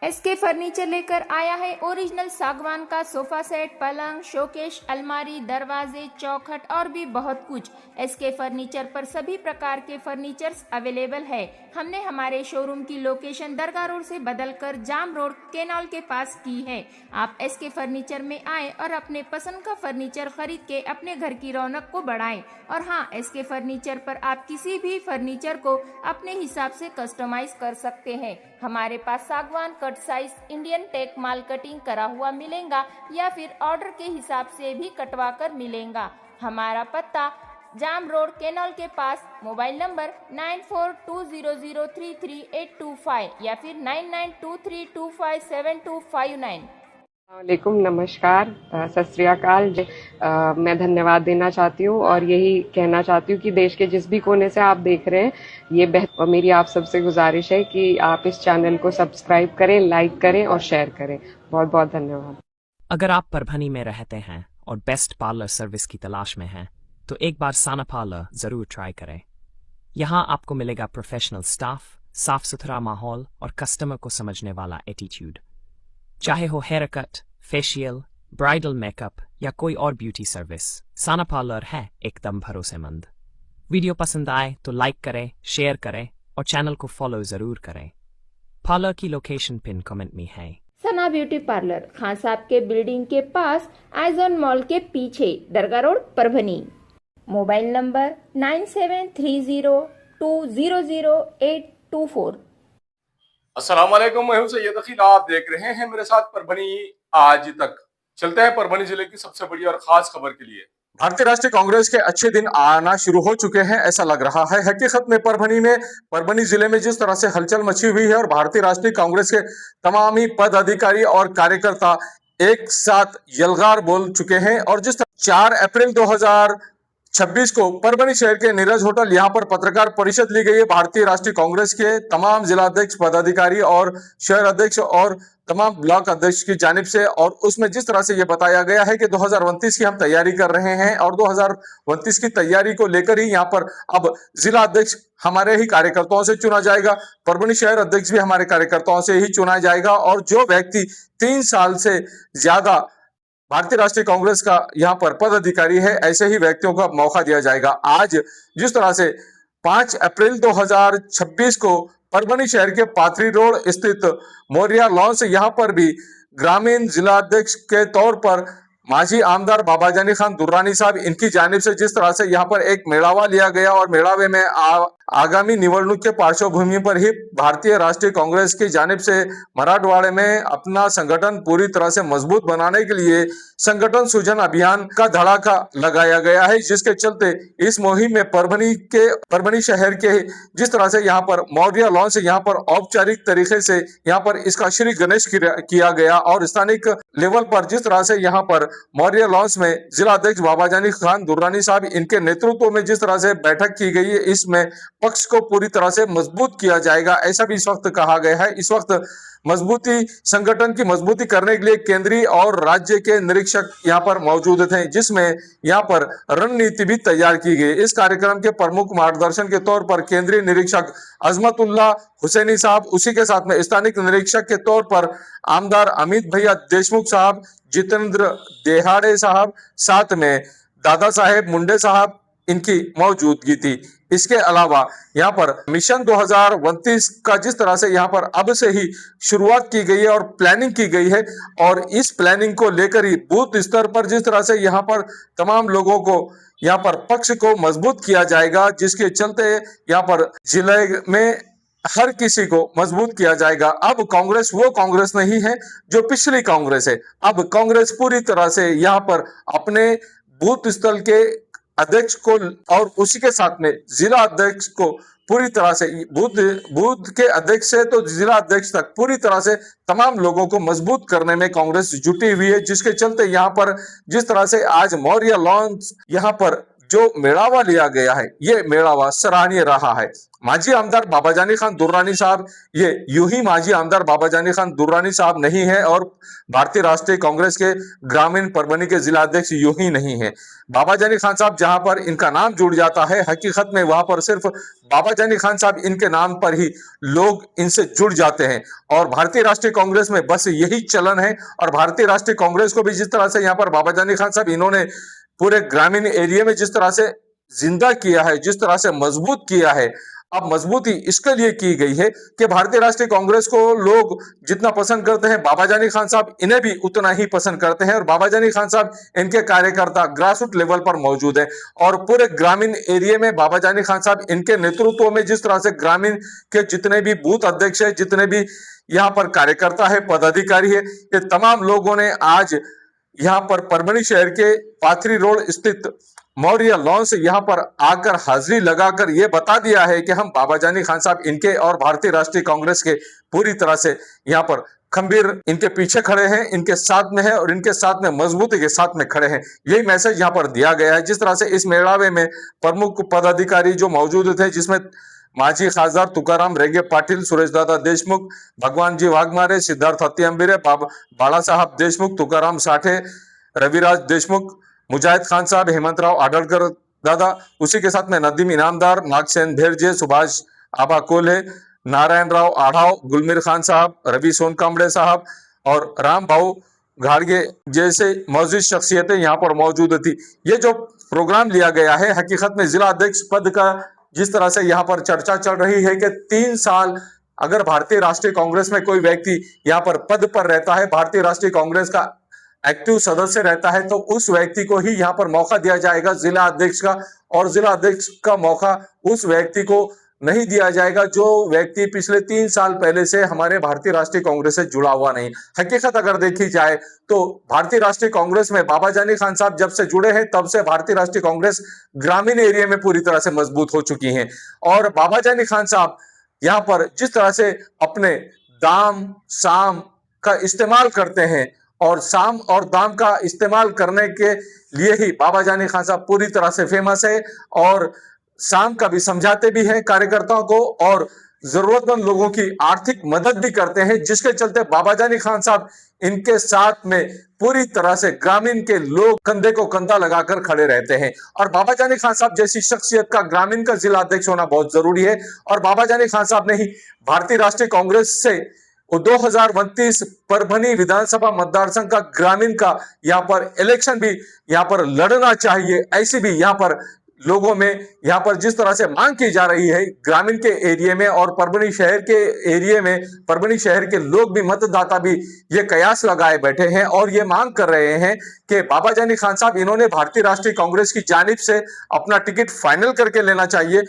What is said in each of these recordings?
SK furniture लेकर आया है ओरिजिनल सागवान का सोफा सेट, पलंग, शोकेश, अलमारी, दरवाजे, चौखट और भी बहुत कुछ। एसके फर्नीचर पर सभी प्रकार के फर्नीचर्स अवेलेबल है। हमने हमारे शोरूम की लोकेशन दरगाह रोड से बदलकर जाम रोड केनाल के पास की है। आप एसके फर्नीचर में आए और अपने पसंद का फर्नीचर खरीद के अपने घर की रौनक को बढ़ाएं। और हाँ, एसके फर्नीचर पर आप किसी भी फर्नीचर को अपने हिसाब से कस्टमाइज कर सकते हैं। हमारे पास सागवान कट साइज इंडियन टेक माल कटिंग करा हुआ मिलेगा या फिर ऑर्डर के हिसाब से भी कटवा कर मिलेगा। हमारा पत्ता जाम रोड केनॉल के पास। मोबाइल नंबर 9420033825 या फिर 9923257259। वालेकुम, नमस्कार, सत श्री अकाल। मैं धन्यवाद देना चाहती हूँ और यही कहना चाहती हूँ कि देश के जिस भी कोने से आप देख रहे हैं, मेरी आप सबसे गुजारिश है कि आप इस चैनल को सब्सक्राइब करें, लाइक करें और शेयर करें। बहुत बहुत धन्यवाद। अगर आप परभनी में रहते हैं और बेस्ट पार्लर सर्विस की तलाश में हैं, तो एक बार साना पार्लर जरूर ट्राई करें। यहाँ आपको मिलेगा प्रोफेशनल स्टाफ, साफ सुथरा माहौल और कस्टमर को समझने वाला एटीट्यूड। चाहे हो haircut, facial, bridal makeup या कोई और ब्यूटी सर्विस, साना पार्लर है एकदम भरोसेमंद। वीडियो पसंद आए तो लाइक करें, शेयर करें और चैनल को फॉलो जरूर करें। पार्लर की लोकेशन पिन कमेंट में है। सना ब्यूटी पार्लर खान साहब के बिल्डिंग के पास, आइजॉन मॉल के पीछे, दरगाह रोड, परभनी। Mobile number 9730200824। अस्सलाम वालेकुम, मैं हूं सैयद अखिल। आप देख रहे हैं मेरे साथ परभनी आज तक। चलते हैं परभनी जिले की सबसे बड़ी और खास खबर के लिए। भारतीय राष्ट्रीय कांग्रेस के अच्छे दिन आना शुरू हो चुके हैं, ऐसा लग रहा है। हकीकत में परभनी जिले में जिस तरह से हलचल मची हुई है और भारतीय राष्ट्रीय कांग्रेस के तमाम ही पदाधिकारी और कार्यकर्ता एक साथ यलगार बोल चुके हैं और जिस तरह 4 अप्रैल 2026 को परभनी शहर के नीरज होटल यहाँ पर पत्रकार परिषद ली गई है। भारतीय राष्ट्रीय कांग्रेस के तमाम जिलाध्यक्ष, पदाधिकारी और शहर अध्यक्ष और तमाम ब्लॉक अध्यक्ष की जानिब से, और उसमें जिस तरह से यह बताया गया है कि 2029 की हम तैयारी कर रहे हैं और 2029 की तैयारी को लेकर ही यहाँ पर अब जिला अध्यक्ष हमारे ही कार्यकर्ताओं से चुना जाएगा, परभनी शहर अध्यक्ष भी हमारे कार्यकर्ताओं से ही चुना जाएगा और जो व्यक्ति 3 साल से ज्यादा भारतीय राष्ट्रीय कांग्रेस का यहाँ पर पदाधिकारी है, ऐसे ही व्यक्तियों को मौका दिया जाएगा। आज जिस तरह से 5 अप्रैल 2026 को परभनी शहर के पाथरी रोड स्थित मोरिया लॉन्स, यहाँ पर भी ग्रामीण जिलाध्यक्ष के तौर पर माजी आमदार बाबाजानी खान दुर्रानी साहब, इनकी जानिब से जिस तरह से यहाँ पर एक मेड़ावा लिया गया और मेड़ावे में आगामी निवडणूक के पार्श्वभूमि पर ही भारतीय राष्ट्रीय कांग्रेस की जानिब से मराठवाड़े में अपना संगठन पूरी तरह से मजबूत बनाने के लिए संगठन सूजन अभियान का धड़ाका लगाया गया है, जिसके चलते इस मुहिम में परभनी शहर के जिस तरह से यहाँ पर मौर्य लॉन्च से यहाँ पर औपचारिक तरीके से यहाँ पर इसका श्री गणेश किया गया और स्थानिक लेवल पर जिस तरह से यहाँ पर मौर्य लॉन्च में जिला अध्यक्ष बाबाजानी खान दुर्रानी साहब, इनके नेतृत्व में जिस तरह से बैठक की गई है, इसमें पक्ष को पूरी तरह से मजबूत किया जाएगा, ऐसा भी इस वक्त कहा गया है। इस वक्त संगठन की मजबूती करने के लिए केंद्रीय और राज्य के निरीक्षक यहाँ पर मौजूद थे, जिसमें यहाँ पर रणनीति भी तैयार की गई। इस कार्यक्रम के प्रमुख मार्गदर्शन के तौर पर केंद्रीय निरीक्षक अजमतुल्लाह हुसैनी साहब, उसी के साथ में स्थानिक निरीक्षक के तौर पर आमदार अमित भैया देशमुख साहब, जितेंद्र देहाड़े साहब, साथ में दादा साहेब मुंडे साहब, इनकी मौजूदगी थी। इसके अलावा यहाँ पर मिशन 2029 का जिस तरह से यहाँ पर अब से ही शुरुआत की गई है और प्लानिंग की गई है, और इस प्लानिंग को लेकर ही बूथ स्तर पर जिस तरह से यहाँ पर तमाम लोगों को यहाँ पर पक्ष को मजबूत किया जाएगा, जिसके चलते यहाँ पर जिले में हर किसी को मजबूत किया जाएगा। अब कांग्रेस वो कांग्रेस नहीं है जो पिछली कांग्रेस है। अब कांग्रेस पूरी तरह से यहाँ पर अपने बूथ स्थल के अध्यक्ष को और उसी के साथ में जिला अध्यक्ष को पूरी तरह से बूथ के अध्यक्ष से तो जिला अध्यक्ष तक पूरी तरह से तमाम लोगों को मजबूत करने में कांग्रेस जुटी हुई है, जिसके चलते यहाँ पर जिस तरह से आज मौर्य लॉन्च यहाँ पर जो मेड़ावा लिया गया है, ये मेड़ावा सराहनीय रहा है। माजी आमदार बाबाजानी खान दुर्रानी साहब ये यूं ही माजी आमदार बाबाजानी खान दुर्रानी साहब नहीं है और भारतीय राष्ट्रीय कांग्रेस के ग्रामीण परभनी के जिला अध्यक्ष यूं ही नहीं है। बाबाजानी खान साहब जहां पर इनका नाम जुड़ जाता है, हकीकत में वहां पर सिर्फ बाबाजानी खान साहब इनके नाम पर ही लोग इनसे जुड़ जाते हैं। और भारतीय राष्ट्रीय कांग्रेस में बस यही चलन है। और भारतीय राष्ट्रीय कांग्रेस को भी जिस तरह से यहाँ पर बाबाजानी खान साहब इन्होंने पूरे ग्रामीण एरिया में जिस तरह से जिंदा किया है, जिस तरह से मजबूत किया है, अब मजबूती इसके लिए की गई है कि भारतीय राष्ट्रीय कांग्रेस को लोग जितना पसंद करते हैं, बाबाजानी खान साहब इन्हें भी उतना ही पसंद करते हैं। और बाबाजानी खान साहब इनके कार्यकर्ता ग्रासरूट लेवल पर मौजूद हैं और पूरे ग्रामीण एरिया में बाबाजानी खान साहब इनके नेतृत्व में जिस तरह से ग्रामीण के जितने भी बूथ अध्यक्ष है, जितने भी यहाँ पर कार्यकर्ता है, पदाधिकारी है, ये तमाम लोगों ने आज यहाँ पर परभनी शहर के पाथरी रोड स्थित मौर्य लॉन से यहाँ पर आकर हाजिरी लगाकर ये बता दिया है कि हम बाबाजानी खान साहब इनके और भारतीय राष्ट्रीय कांग्रेस के पूरी तरह से यहाँ पर खंबीर इनके पीछे खड़े हैं, इनके साथ में है और इनके साथ में मजबूती के साथ में खड़े हैं। यही मैसेज यहाँ पर दिया गया है। जिस तरह से इस मेळावे में प्रमुख पदाधिकारी जो मौजूद थे, जिसमें माजी खासदार तुकाराम रेगे पाटिल, सुरेश दादा देशमुख, भगवान जी वाघमारे, सिद्धार्थ हत्ती बाला साहब देशमुख, तुकाराम साठे, रविराज देशमुख, मुजाहिद खान साहब, हेमंतराव आडलकर दादा, उसी के साथ में नदीम इनामदार, नागसेन भेरजे, सुभाष आबा कोल्हे, नारायण राव आढ़ाव, गुलमीर खान साहब, रवि सोनकांबड़े साहब और राम भाऊ घाड़गे जैसे मौजूद शख्सियतें यहाँ पर मौजूद थी। ये जो प्रोग्राम लिया गया है, हकीकत में जिला अध्यक्ष पद का जिस तरह से यहाँ पर चर्चा चल रही है कि 3 साल अगर भारतीय राष्ट्रीय कांग्रेस में कोई व्यक्ति यहाँ पर पद पर रहता है, भारतीय राष्ट्रीय कांग्रेस का एक्टिव सदस्य रहता है, तो उस व्यक्ति को ही यहाँ पर मौका दिया जाएगा जिला अध्यक्ष का। और जिला अध्यक्ष का मौका उस व्यक्ति को नहीं दिया जाएगा जो व्यक्ति पिछले 3 साल पहले से हमारे भारतीय राष्ट्रीय कांग्रेस से जुड़ा हुआ नहीं। हकीकत अगर देखी जाए तो भारतीय राष्ट्रीय कांग्रेस में बाबाजानी खान साहब जब से जुड़े हैं, तब से भारतीय राष्ट्रीय कांग्रेस ग्रामीण एरिया में पूरी तरह से मजबूत हो चुकी है। और बाबाजानी खान साहब यहाँ पर जिस तरह से अपने दाम साम का इस्तेमाल करते हैं और साम और दाम का इस्तेमाल करने के लिए ही बाबाजानी खान साहब पूरी तरह से फेमस है। और साम का भी समझाते भी हैं कार्यकर्ताओं को और जरूरतमंद लोगों की आर्थिक मदद भी करते हैं, जिसके चलते बाबाजानी खान साहब इनके साथ में पूरी तरह से ग्रामीण के लोग कंधे को कंधा लगाकर खड़े रहते हैं। और बाबाजानी खान साहब जैसी शख्सियत का ग्रामीण का जिला अध्यक्ष होना बहुत जरूरी है। और बाबाजानी खान साहब ने ही भारतीय राष्ट्रीय कांग्रेस से 2029 परभनी विधानसभा मतदार संघ का ग्रामीण का यहाँ पर इलेक्शन भी यहाँ पर लड़ना चाहिए, ऐसी भी यहाँ पर लोगों में यहाँ पर जिस तरह से मांग की जा रही है ग्रामीण के एरिया में और परभनी शहर के एरिया में, परभनी शहर के लोग भी, मतदाता भी ये कयास लगाए बैठे हैं और ये मांग कर रहे हैं कि बाबाजानी खान साहब इन्होंने भारतीय राष्ट्रीय कांग्रेस की जानिब से अपना टिकट फाइनल करके लेना चाहिए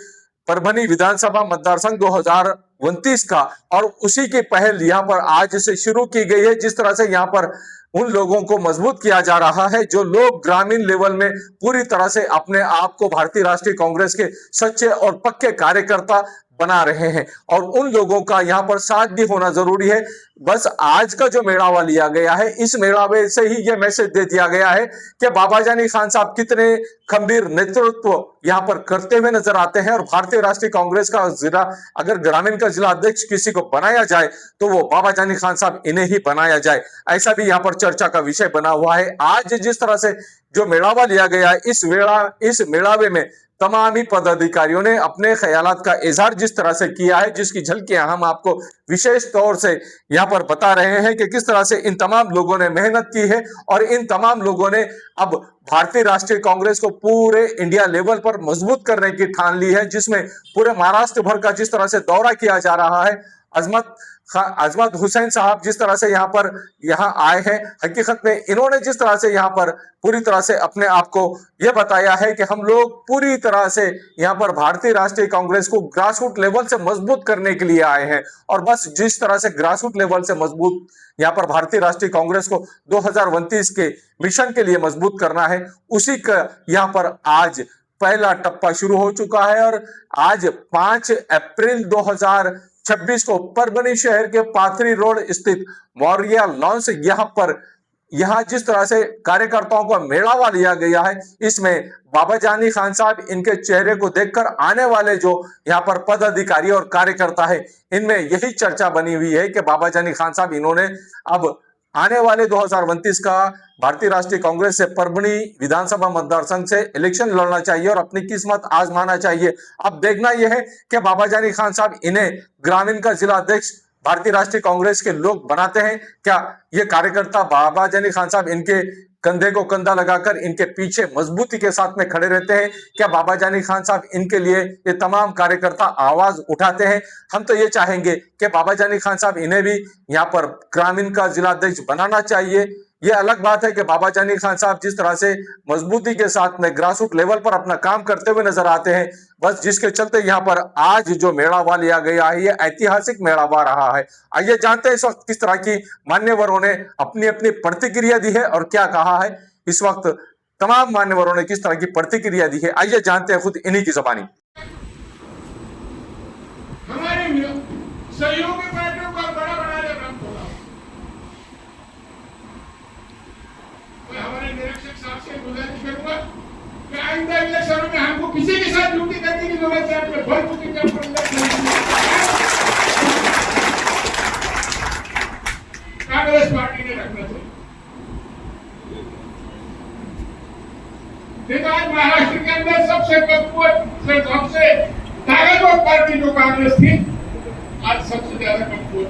परभनी विधानसभा मतदार संघ 2029 का। और उसी की पहल यहाँ पर आज से शुरू की गई है। जिस तरह से यहाँ पर उन लोगों को मजबूत किया जा रहा है जो लोग ग्रामीण लेवल में पूरी तरह से अपने आप को भारतीय राष्ट्रीय कांग्रेस के सच्चे और पक्के कार्यकर्ता बना रहे हैं और उन लोगों का यहाँ पर साथ भी होना जरूरी है। बस आज का जो मेळावा लिया गया है, इस मेळावे से ही यह मैसेज दे दिया गया है कि बाबाजानी खान साहब कितने खंबीर नेतृत्व यहाँ पर करते हुए नजर आते हैं। और भारतीय राष्ट्रीय कांग्रेस का जिला, अगर ग्रामीण का जिला अध्यक्ष किसी को बनाया जाए तो वो बाबाजानी खान साहब इन्हें ही बनाया जाए, ऐसा भी यहाँ पर चर्चा का विषय बना हुआ है। आज जिस तरह से जो मेळावा लिया गया है, इस मेळावे में तमाम ही पदाधिकारियों ने अपने ख्यालात का इजहार जिस तरह से किया है, जिसकी झलकियां हम आपको विशेष तौर से यहाँ पर बता रहे हैं कि किस तरह से इन तमाम लोगों ने मेहनत की है और इन तमाम लोगों ने अब भारतीय राष्ट्रीय कांग्रेस को पूरे इंडिया लेवल पर मजबूत करने की ठान ली है, जिसमें पूरे महाराष्ट्र भर का जिस तरह से दौरा किया जा रहा है। अजमत हुसैन साहब जिस तरह से यहाँ आए हैं, हकीकत में इन्होंने जिस तरह से यहाँ पर पूरी तरह से अपने आप को यह बताया है कि हम लोग पूरी तरह से यहाँ पर भारतीय राष्ट्रीय कांग्रेस को ग्रासरूट लेवल से मजबूत करने के लिए आए हैं। और बस जिस तरह से ग्रासरूट लेवल से मजबूत यहाँ पर भारतीय राष्ट्रीय कांग्रेस को 2029 के मिशन के लिए मजबूत करना है, उसी का यहाँ पर आज पहला टप्पा शुरू हो चुका है। और आज 5 अप्रैल 2026 को परभनी शहर के पाथरी रोड स्थित मौर्य लॉन से यहाँ पर यहाँ जिस तरह से कार्यकर्ताओं को मेड़ावा लिया गया है, इसमें बाबा जानी खान साहब इनके चेहरे को देखकर आने वाले जो यहाँ पर पद अधिकारी और कार्यकर्ता है, इनमें यही चर्चा बनी हुई है कि बाबा जानी खान साहब इन्होंने अब आने वाले 2029 का भारतीय राष्ट्रीय कांग्रेस से परभनी विधानसभा मतदार संघ से इलेक्शन लड़ना चाहिए और अपनी किस्मत आजमाना चाहिए। अब देखना यह है कि बाबा जानी खान साहब इन्हें ग्रामीण का जिला अध्यक्ष भारतीय राष्ट्रीय कांग्रेस के लोग बनाते हैं क्या? ये कार्यकर्ता बाबा जानी खान साहब इनके कंधे को कंधा लगाकर इनके पीछे मजबूती के साथ में खड़े रहते हैं क्या? बाबा जानी खान साहब इनके लिए ये तमाम कार्यकर्ता आवाज उठाते हैं? हम तो ये चाहेंगे कि बाबा जानी खान साहब इन्हें भी यहाँ पर ग्रामीण का जिला अध्यक्ष बनाना चाहिए। ये अलग बात है कि बाबा जानी खान साहब जिस तरह से मजबूती के साथ में ग्रासरूट लेवल पर अपना काम करते हुए नजर आते हैं, बस जिसके चलते यहाँ पर आज जो मेड़ावा लिया गया है ये ऐतिहासिक मेड़ावा रहा है। आइए जानते हैं इस वक्त किस तरह की मान्यवरों ने अपनी अपनी प्रतिक्रिया दी है और क्या कहा है। इस वक्त तमाम मान्यवरों ने किस तरह की प्रतिक्रिया दी है, आइए जानते हैं खुद इन्हीं की जुबानी। हमारे सहयोगी पार्टियों का बड़ा बनाने का होगा। मैं हमारे निरीक्षक साहब से गुजारिश करूंगा कि आइंदा इलेक्शन में हमको किसी के साथ ड्यूटी करने की जरूरत है, अपने भर चुकी कांग्रेस पार्टी ने रखना चाहिए। देखा आज महाराष्ट्र के अंदर सबसे कमजोर सबसे ताकतवर पार्टी जो कांग्रेस थी, आज सबसे ज्यादा कमजोर।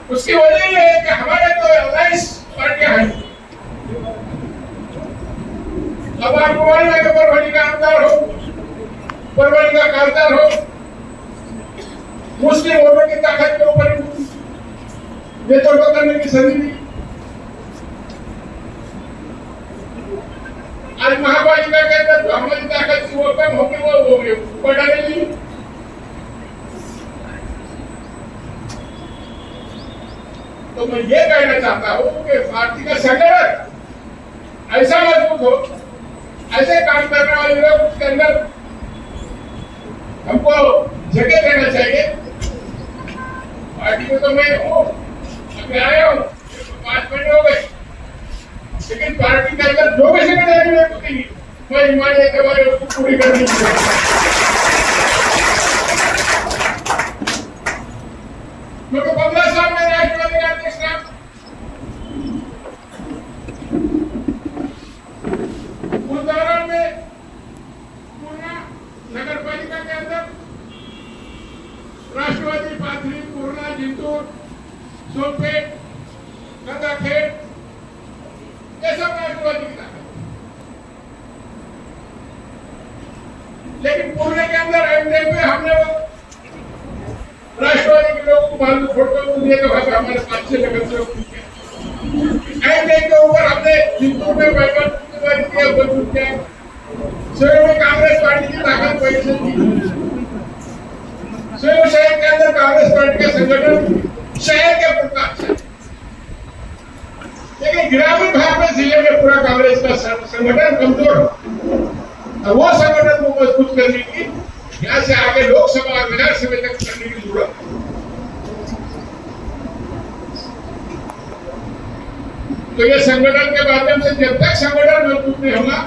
उसकी वजह यह है कि हमारे तो 19 पार्टियां हैं। अब आप मोबाइल के परभनी का आमदार हो, परभनी का कार्यदार हो, मुस्लिम वोटों की ताकत के ऊपर नेतृत्व करने की सदी दी। आज महापालिका के अंदर हमारी ताकत वो कम होगी, वो बढ़ा नहीं। तो मैं ये कहना चाहता हूं कि पार्टी का संगठन ऐसा मजबूत हो, ऐसे काम करने वाले लोग उसके अंदर हमको जगह देना चाहिए। पार्टी में तो मैं हूँ, अभी आया हूँ, 5 महीने हो गए, लेकिन पार्टी के अंदर जो भी जिम्मेदारी मैं होती है, मैं ईमानदारी के बारे में उसको पूरी करनी चाहिए। क्योंकि 15 साल में राष्ट्रवादी अध्यक्ष रहा, उस दौरान में पूर्णा नगर पालिका के अंदर राष्ट्रवादी पाथरी, पूर्णा, जिंतूर, सोनपेट, गंगाखेड़, ये सब राष्ट्रवादी की ताकत। लेकिन पूर्णे के अंदर एमडीएम में हमने वो राष्ट्रवादी के लोगों को मालूम फोटो दिए तो हमारे 5-6 नगर से एमडीएम के ऊपर हमने जिंतूर में बैठक किया, बंद किया। शहर में कांग्रेस पार्टी की ताकत पहले से थी। शहर के अंदर कांग्रेस पार्टी का संगठन शहर के पूरा अच्छा, लेकिन ग्रामीण भाग में जिले में पूरा कांग्रेस का संगठन कमजोर। वो संगठन को मजबूत करने की, यहाँ से आगे लोकसभा और विधानसभा तक करने की जरूरत है। तो ये संगठन के माध्यम से जब तक संगठन मजबूत नहीं होगा,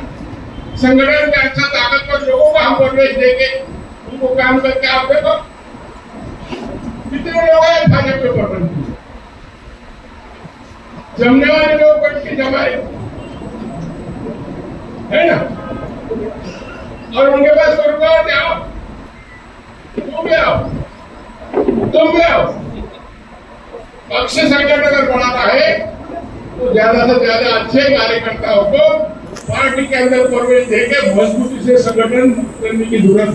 संगठन के अच्छा ताकतवर लोगों को हम प्रवेश देंगे, उनको काम करके आप देखो कितने लोग हैं भाजपा के ऊपर जमने वाले लोग बन के जमाए है ना, और उनके पास रुकावट आओ, तुम भी आओ, तुम भी आओ। पक्ष संगठन अगर बढ़ाना है तो ज्यादा से ज्यादा अच्छे कार्यकर्ताओं को पार्टी के अंदर प्रवेश देकर मजबूती से संगठन करने की जरूरत है।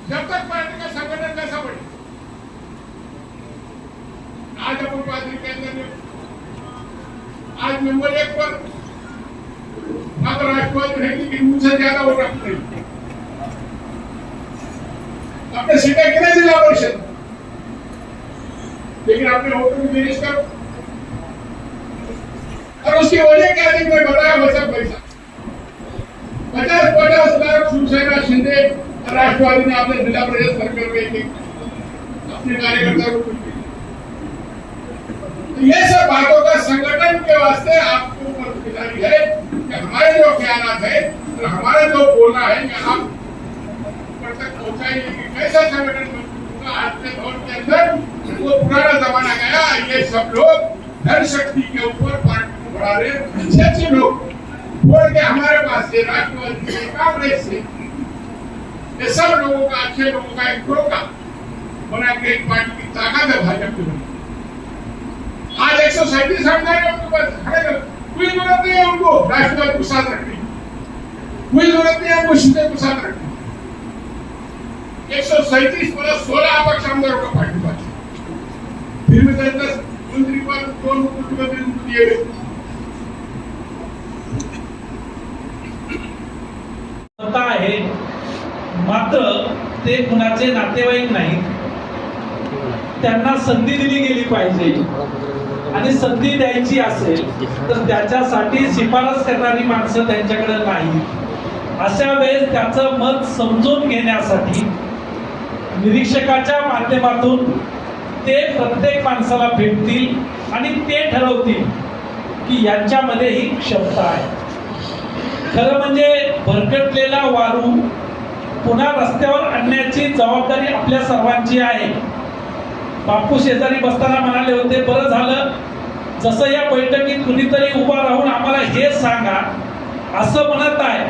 जब तक पार्टी का संगठन कैसा बढ़े, आज अपन पार्टी के अंदर आज नंबर 1 पर मात्र राष्ट्रवादी रहेगी, लेकिन मुझसे ज्यादा वोट रखते हैं। अपने सीटें कितने जिला परिषद, लेकिन आपने वोटों की फिनिश करो। और उसकी वजह क्या थी मैं बताया, मतलब पैसा 50-50 लाख शिवसेना शिंदे राष्ट्रवादी ने अपने जिला परिषद सर्कल में एक अपने कार्यकर्ता को ये सब बातों का संगठन के वास्ते आपको जिम्मेदारी है कि हमारे जो ख्यालात है और हमारा जो बोलना है कि आप ऊपर तक पहुंचाइए कि कैसा संगठन बनूंगा। आज के दौर के अंदर वो पुराना जमाना गया, ये सब लोग धन शक्ति के ऊपर पार्टी को बढ़ा रहे। अच्छे लोग बोल के हमारे पास से राष्ट्रवादी से कांग्रेस से ये सब लोगों का, अच्छे लोगों का एक ग्रोह बना के एक पार्टी की ताकत है भाजपा की। आज 137 आमदार उनके पास खड़े, कोई जरूरत नहीं है उनको राष्ट्रवाद को साथ रखने की, कोई जरूरत नहीं है उनको शिदत को साथ रखने की। 137 प्लस 16 अपक्ष आमदारों का पार्टी पास, फिर भी 10 मंत्री पद, 2 मुख्यमंत्री उनको दिए गए। सत्ता आहे, मात्र ते कुणाचे नातेवाईक नाहीत, त्यांना संधी दिली गेली पाहिजे आणि संधी द्यायची असेल तर त्याच्यासाठी शिफारस करणारी माणसं त्यांच्याकडे नाही। अशा वेळेस त्याचं मत समजून घेण्यासाठी निरीक्षकाच्या माध्यमातून ते प्रत्येक माणसाला भेटतील आणि ते ठरवतील की यांच्यामध्ये ही क्षमता आहे। खरं म्हणजे भरकटलेला वारू पुन्हा रस्त्यावर आणण्याची जबाबदारी आपल्या सर्वांची आहे। बापू शेजारी बसताना म्हणाले होते, बरं झालं जसं या बैठकीत कुणीतरी उभा राहून आम्हाला हे सांगा असं म्हणत आहे।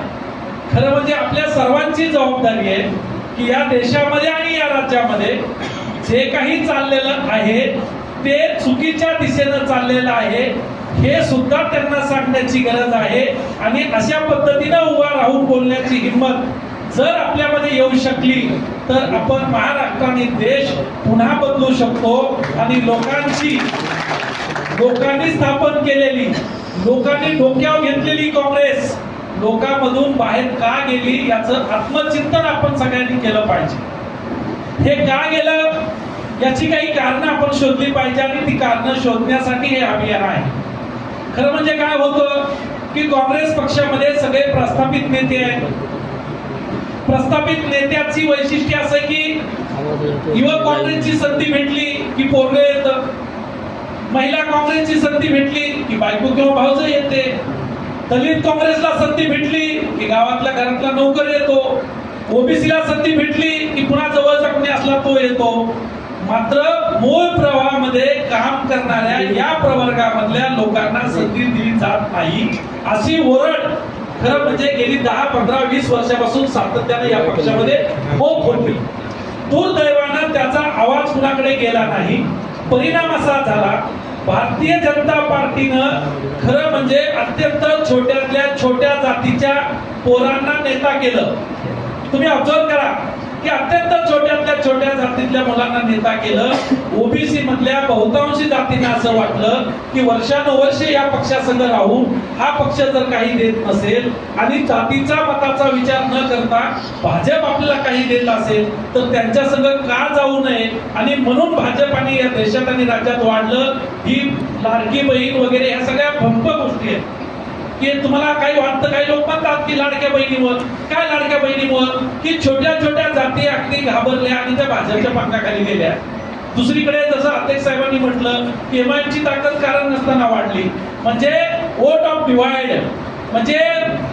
खरं म्हणजे आपल्या सर्वांची जबाबदारी आहे की या देशामध्ये आणि या राज्यामध्ये जे काही चाललेलं आहे ते चुकीच्या दिशेनं चाललेलं आहे हे सुद्धा त्यांना सांगण्याची गरज आहे। आणि अशा पद्धतीनं उभा राहून बोलण्याची हिंमत जर आपल्यामध्ये येऊ शकली तर आपण महाराष्ट्राने देश पुन्हा बदलू शकतो आणि लोकांनी स्थापन केलेली, लोकांनी डोक्यावर घेतलेली काँग्रेस लोकांमधून बाहेर का गेली याचं आत्मचिंतन आपण सगळ्यांनी केलं पाहिजे। हे का गेलं याची काही कारणं आपण शोधली पाहिजे आणि ती कारणं शोधण्यासाठी हे अभियान आहे। खरं म्हणजे काय होतं की काँग्रेस पक्षामध्ये सगळे प्रस्थापित नेते आहेत। प्रस्थापित नेत्याची वैशिष्ट्य असं की युवक काँग्रेसची संधी भेटली की पोरग येतं, महिला काँग्रेसची संधी भेटली की बायको किंवा भाऊज येते, दलित काँग्रेसला संधी भेटली की गावातल्या घरातला नोकर येतो, ओबीसीला संधी भेटली की पुन्हा जवळचा कोणी असला तो येतो। मात्र मूळ प्रवाहामध्ये काम करणाऱ्या या प्रवर्गामधल्या लोकांना संधी दिली जात नाही अशी ओरड खरं म्हणजे गेली 10, 15, 20 वर्षापासून सातत्याने या पक्षामध्ये होत होती। दुर्दैवानं त्याचा आवाज कुणाकडे गेला नाही। परिणाम असा झाला, भारतीय जनता पार्टीनं खरं म्हणजे अत्यंत छोट्यातल्या छोट्या जातीच्या पोरांना नेता केलं। तुम्ही ऑब्झर्व करा की अत्यंत छोट्यातल्या छोट्या जातीतल्या मुलांना नेता केलं। ओबीसी मधल्या बहुतांशी जातींना असं वाटलं की वर्षानुवर्षे या पक्षासंग राहून हा पक्ष जर काही देत नसेल आणि जातीचा मताचा विचार न करता भाजप आपल्याला काही देत असेल तर त्यांच्या संग का जाऊ नये आणि म्हणून भाजपाने या देशात आणि राज्यात वाढलं। ही लाडकी बहीण वगैरे ह्या सगळ्या भंप गोष्टी आहेत की तुम्हाला काही वाटतं, काही लोक म्हणतात की लाडक्या बहिणीवर काय, लाडक्या बहिणीवर की छोट्या छोट्या जाती अगदी घाबरल्या आणि त्या भाजपच्या पंखाखाली गेल्या। दुसरीकडे जसं अध्यक्ष साहेबांनी म्हटलं की एमआयएमची ताकद कारण नसताना वाढली, म्हणजे वोट ऑफ डिवाइड, म्हणजे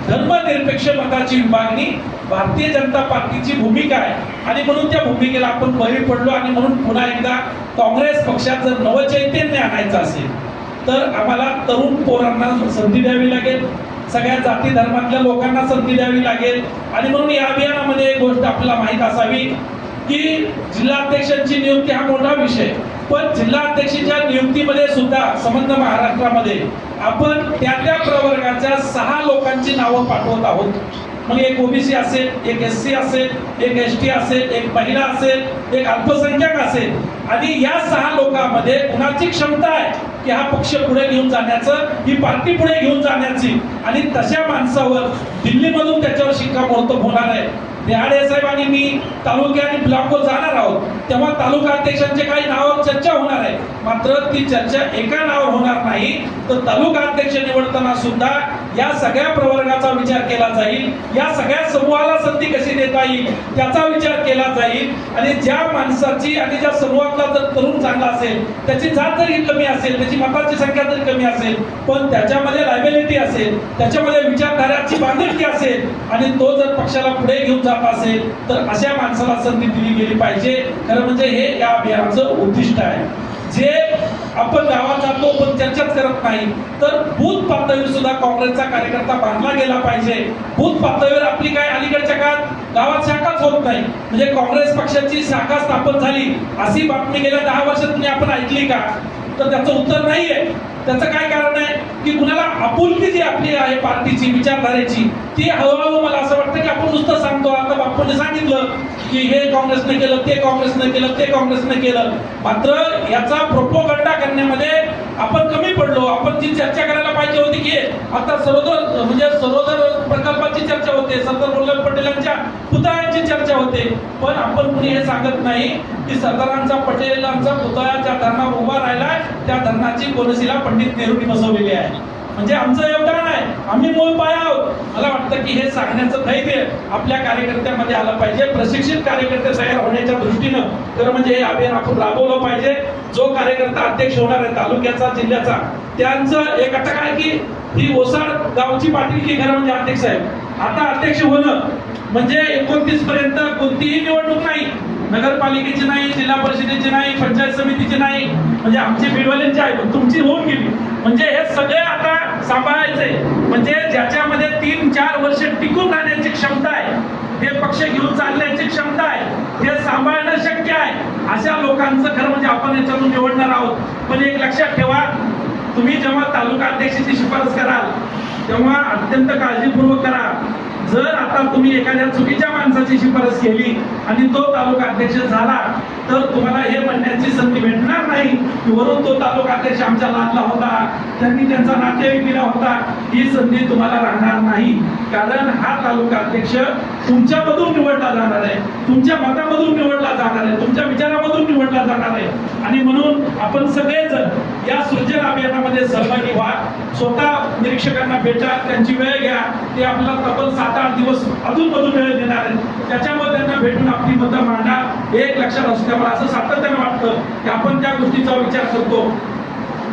धर्मनिरपेक्ष मताची विभागणी भारतीय जनता पार्टीची भूमिका आहे आणि म्हणून त्या भूमिकेला आपण बळी पडलो। आणि म्हणून पुन्हा एकदा काँग्रेस पक्षात जर नवचैतन्य आणायचं असेल तर आम्हाला तरुण पोरांना संधी द्यावी लागेल, सगळ्या जाती धर्मातल्या लोकांना संधी द्यावी लागेल। आणि म्हणून या अभियानामध्ये एक गोष्ट आपल्याला माहित असावी की जिल्हाध्यक्षांची नियुक्ती हा मोठा विषय, पण जिल्हाध्यक्षाच्या नियुक्तीमध्ये सुद्धा संबंध महाराष्ट्रामध्ये आपण त्या प्रवर्गाच्या 6 लोकांची नावं पाठवत आहोत। मग एक ओबीसी असेल, एक एससी असेल, एक एसटी असेल, एक महिला असेल, एक अल्पसंख्याक असेल आणि या 6 लोकांमध्ये कुणाची क्षमता आहे की हा पक्ष पुढे घेऊन जाण्याचं, ही पार्टी पुढे घेऊन जाण्याची आणि तशा माणसावर दिल्लीमधून त्याच्यावर शिक्कामोर्तब होणार आहे। देहाडे साहेब आणि मी तालुक्या आणि ब्लॉकवर जाणार आहोत तेव्हा तालुका अध्यक्षांचे काही नावावर चर्चा होणार आहे, मात्र ती चर्चा एका नावावर होणार नाही। तर तालुका अध्यक्ष निवडताना सुद्धा या सगळ्या प्रवर्गाचा विचार केला जाईल, या सगळ्या समूहाला संधी कशी देता येईल त्याचा विचार केला जाईल. आणि ज्या माणसाची आणि ज्या समूहातला जर तरुण चांगला असेल, त्याची जात जरी कमी असेल, त्याची मतांची संख्या जरी कमी असेल, पण त्याच्यामध्ये लायबिलिटी असेल, त्याच्यामध्ये विचारधाराची बांधिलकी असेल आणि तो जर पक्षाला पुढे घेऊन जात असेल तर अशा माणसाला संधी दिली गेली पाहिजे. खरं म्हणजे हे या अभियानाचं उद्दिष्ट आहे. जे आपण गावात जातो पण चर्चाच करत नाही, तर बूथ पातळीवर सुद्धा काँग्रेसचा कार्यकर्ता बांधला गेला पाहिजे. बूथ पातळीवर आपली काय अलीकडच्या काळात गावात शाखाच होत नाही, म्हणजे काँग्रेस पक्षाची शाखा स्थापन झाली अशी बातमी गेल्या 10 वर्षात तुम्ही आपण ऐकली का? तर त्याचं उत्तर नाहीये. त्याचं काय कारण आहे की कुणाला आपुलकी जी आपली आहे पार्टीची विचारधारेची ती हळूहळू मला असं वाटतं की आपण नुसतं सांगतो. आता बापूने सांगितलं की हे काँग्रेसने केलं, ते काँग्रेसने केलं, ते काँग्रेसने केलं, मात्र याचा प्रोपोगंडा करण्यामध्ये आपण कमी पडलो. आपण जी चर्चा करायला पाहिजे होती की आता सरोदर प्रकल्पाची चर्चा होते, सरदार वल्लभ पटेल यांच्या पुतळ्यांची चर्चा होते, पण आपण कुणी हे सांगत नाही की सरदारांचा पटेलांचा पुतळा ज्या धरणावर उभा राहिलाय त्या धरणाची कोनशिला पंडित नेहरूंनी बसवलेली आहे. म्हणजे आमचं योगदान आहे, आम्ही मूळ पाया आहोत. मला वाटतं की हे सांगण्याचं धैर्य आपल्या कार्यकर्त्यांमध्ये आलं पाहिजे. प्रशिक्षित कार्यकर्ते तयार होण्याच्या दृष्टीनं खरं म्हणजे हे अभियान आपण राबवलं पाहिजे. जो कार्यकर्ता अध्यक्ष होणार आहे तालुक्याचा, जिल्ह्याचा, त्यांचं एक अटक आहे की ही ओसाड गावची पाटील खरं म्हणजे अध्यक्ष आहे. आता अध्यक्ष होणं म्हणजे 29 पर्यंत कोणतीही निवडणूक नाही, नगरपालिकेची नाही, जिल्हा परिषदेची नाही, पंचायत समितीची नाही, म्हणजे आमची बीडवाल्यांची आहे पण तुमची होऊन गेली. म्हणजे हे सगळे आता सांभाळायचे, म्हणजे ज्याच्यामध्ये 3-4 वर्ष टिकून राहण्याची क्षमता आहे, हे पक्ष घेऊन चालण्याची क्षमता आहे, हे सांभाळणं शक्य आहे, अशा लोकांचं खरं म्हणजे आपण याच्यातून निवडणार आहोत. पण एक लक्षात ठेवा, तुम्ही जेव्हा तालुका अध्यक्षाची शिफारस कराल तेव्हा अत्यंत काळजीपूर्वक करा. जर आता तुम्ही एखाद्या चुकीच्या माणसाची शिफारस केली आणि तो तालुका अध्यक्ष झाला तर तुम्हाला हे म्हणण्याची संधी भेटणार नाही की वरून तो तालुका अध्यक्ष आमच्या लादला होता, त्यांनी त्यांचा नातेवाईक दिला होता. ही संधी तुम्हाला राहणार नाही, कारण हा तालुका अध्यक्ष तुमच्यामधून निवडला जाणार आहे, तुमच्या मतामधून निवडला जाणार आहे, तुमच्या विचारामधून निवडला जाणार आहे. आणि म्हणून आपण सगळेजण या सृजन अभियानामध्ये सहभागी व्हा. स्वतः निरीक्षकांना भेटा, त्यांची वेळ घ्या. ते आपल्याला तब्बल 7-8 दिवस अजून वेळ देणार आहेत. त्याच्यामध्ये त्यांना भेटून आपली मतं मांडा. एक लक्षात असू द्या, मला असं सातत्यानं वाटतं की आपण त्या गोष्टीचा विचार करतो.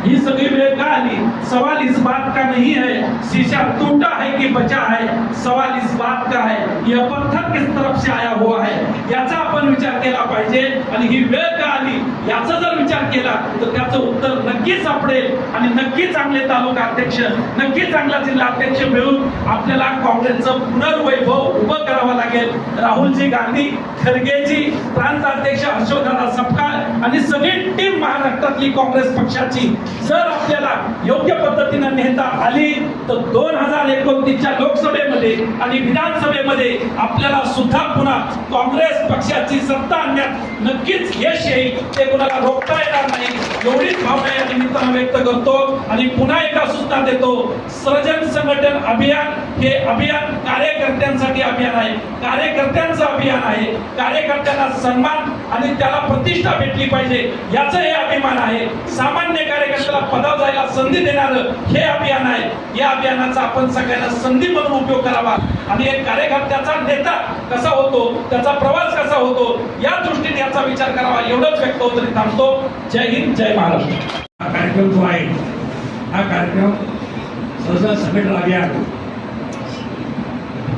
ही सगळी वेळ का आली? सवाल इस बात का नहीं है शीशा टूटा है कि बचा है, सवाल इस बात का है यह पत्थर किस तरफ से आया हुआ है, याचा आपण विचार केला पाहिजे. आणि ही वेळ का आली याचा जर विचार केला तर त्याचं उत्तर नक्कीच सापडेल आणि नक्की चांगले तालुका अध्यक्ष, नक्की चांगला जिल्हा अध्यक्ष मिळून आपल्याला काँग्रेसचं पुनर्वैभव उभं करावं लागेल. राहुलजी गांधी, खरगेजी, प्रांत अध्यक्ष अशोकदादा सपकाळ आणि सगळी टीम महाराष्ट्रातली काँग्रेस पक्षाची जर आपल्याला योग्य पद्धतीने नेता आली तर 2029च्या लोकसभेमध्ये आणि विधानसभेमध्ये आपल्याला सुद्धा पुन्हा काँग्रेस पक्षाची सत्ता आणण्यात नक्कीच यश येईल. ते कुणाला रोखता येणार नाही, एवढीच भावना या निमित्तानं व्यक्त करतो. आणि पुन्हा एकदा सूचना देतो, सृजन संघटन अभियान हे अभियान कार्यकर्त्यांसाठी अभियान आहे, कार्यकर्त्यांचं अभियान आहे. कार्यकर्त्यांना सन्मान आणि त्याला प्रतिष्ठा भेटली पाहिजे याचं हे अभिमान आहे. सामान्य कार्यकर्त्याला पदावर जायला संधी देणारं हे अभियान आहे. या अभियानाचा आपण सगळ्यांना संधी म्हणून उपयोग करावा आणि एक कार्यकर्त्याचा नेता कसा होतो, त्याचा प्रवास कसा होतो या दृष्टीने याचा विचार करावा. एवढंच व्यक्त होतं तरी थांबतो. जय हिंद, जय महाराष्ट्र. हा कार्यक्रम जो आहे हा कार्यक्रम सृजन संघटन अभियान,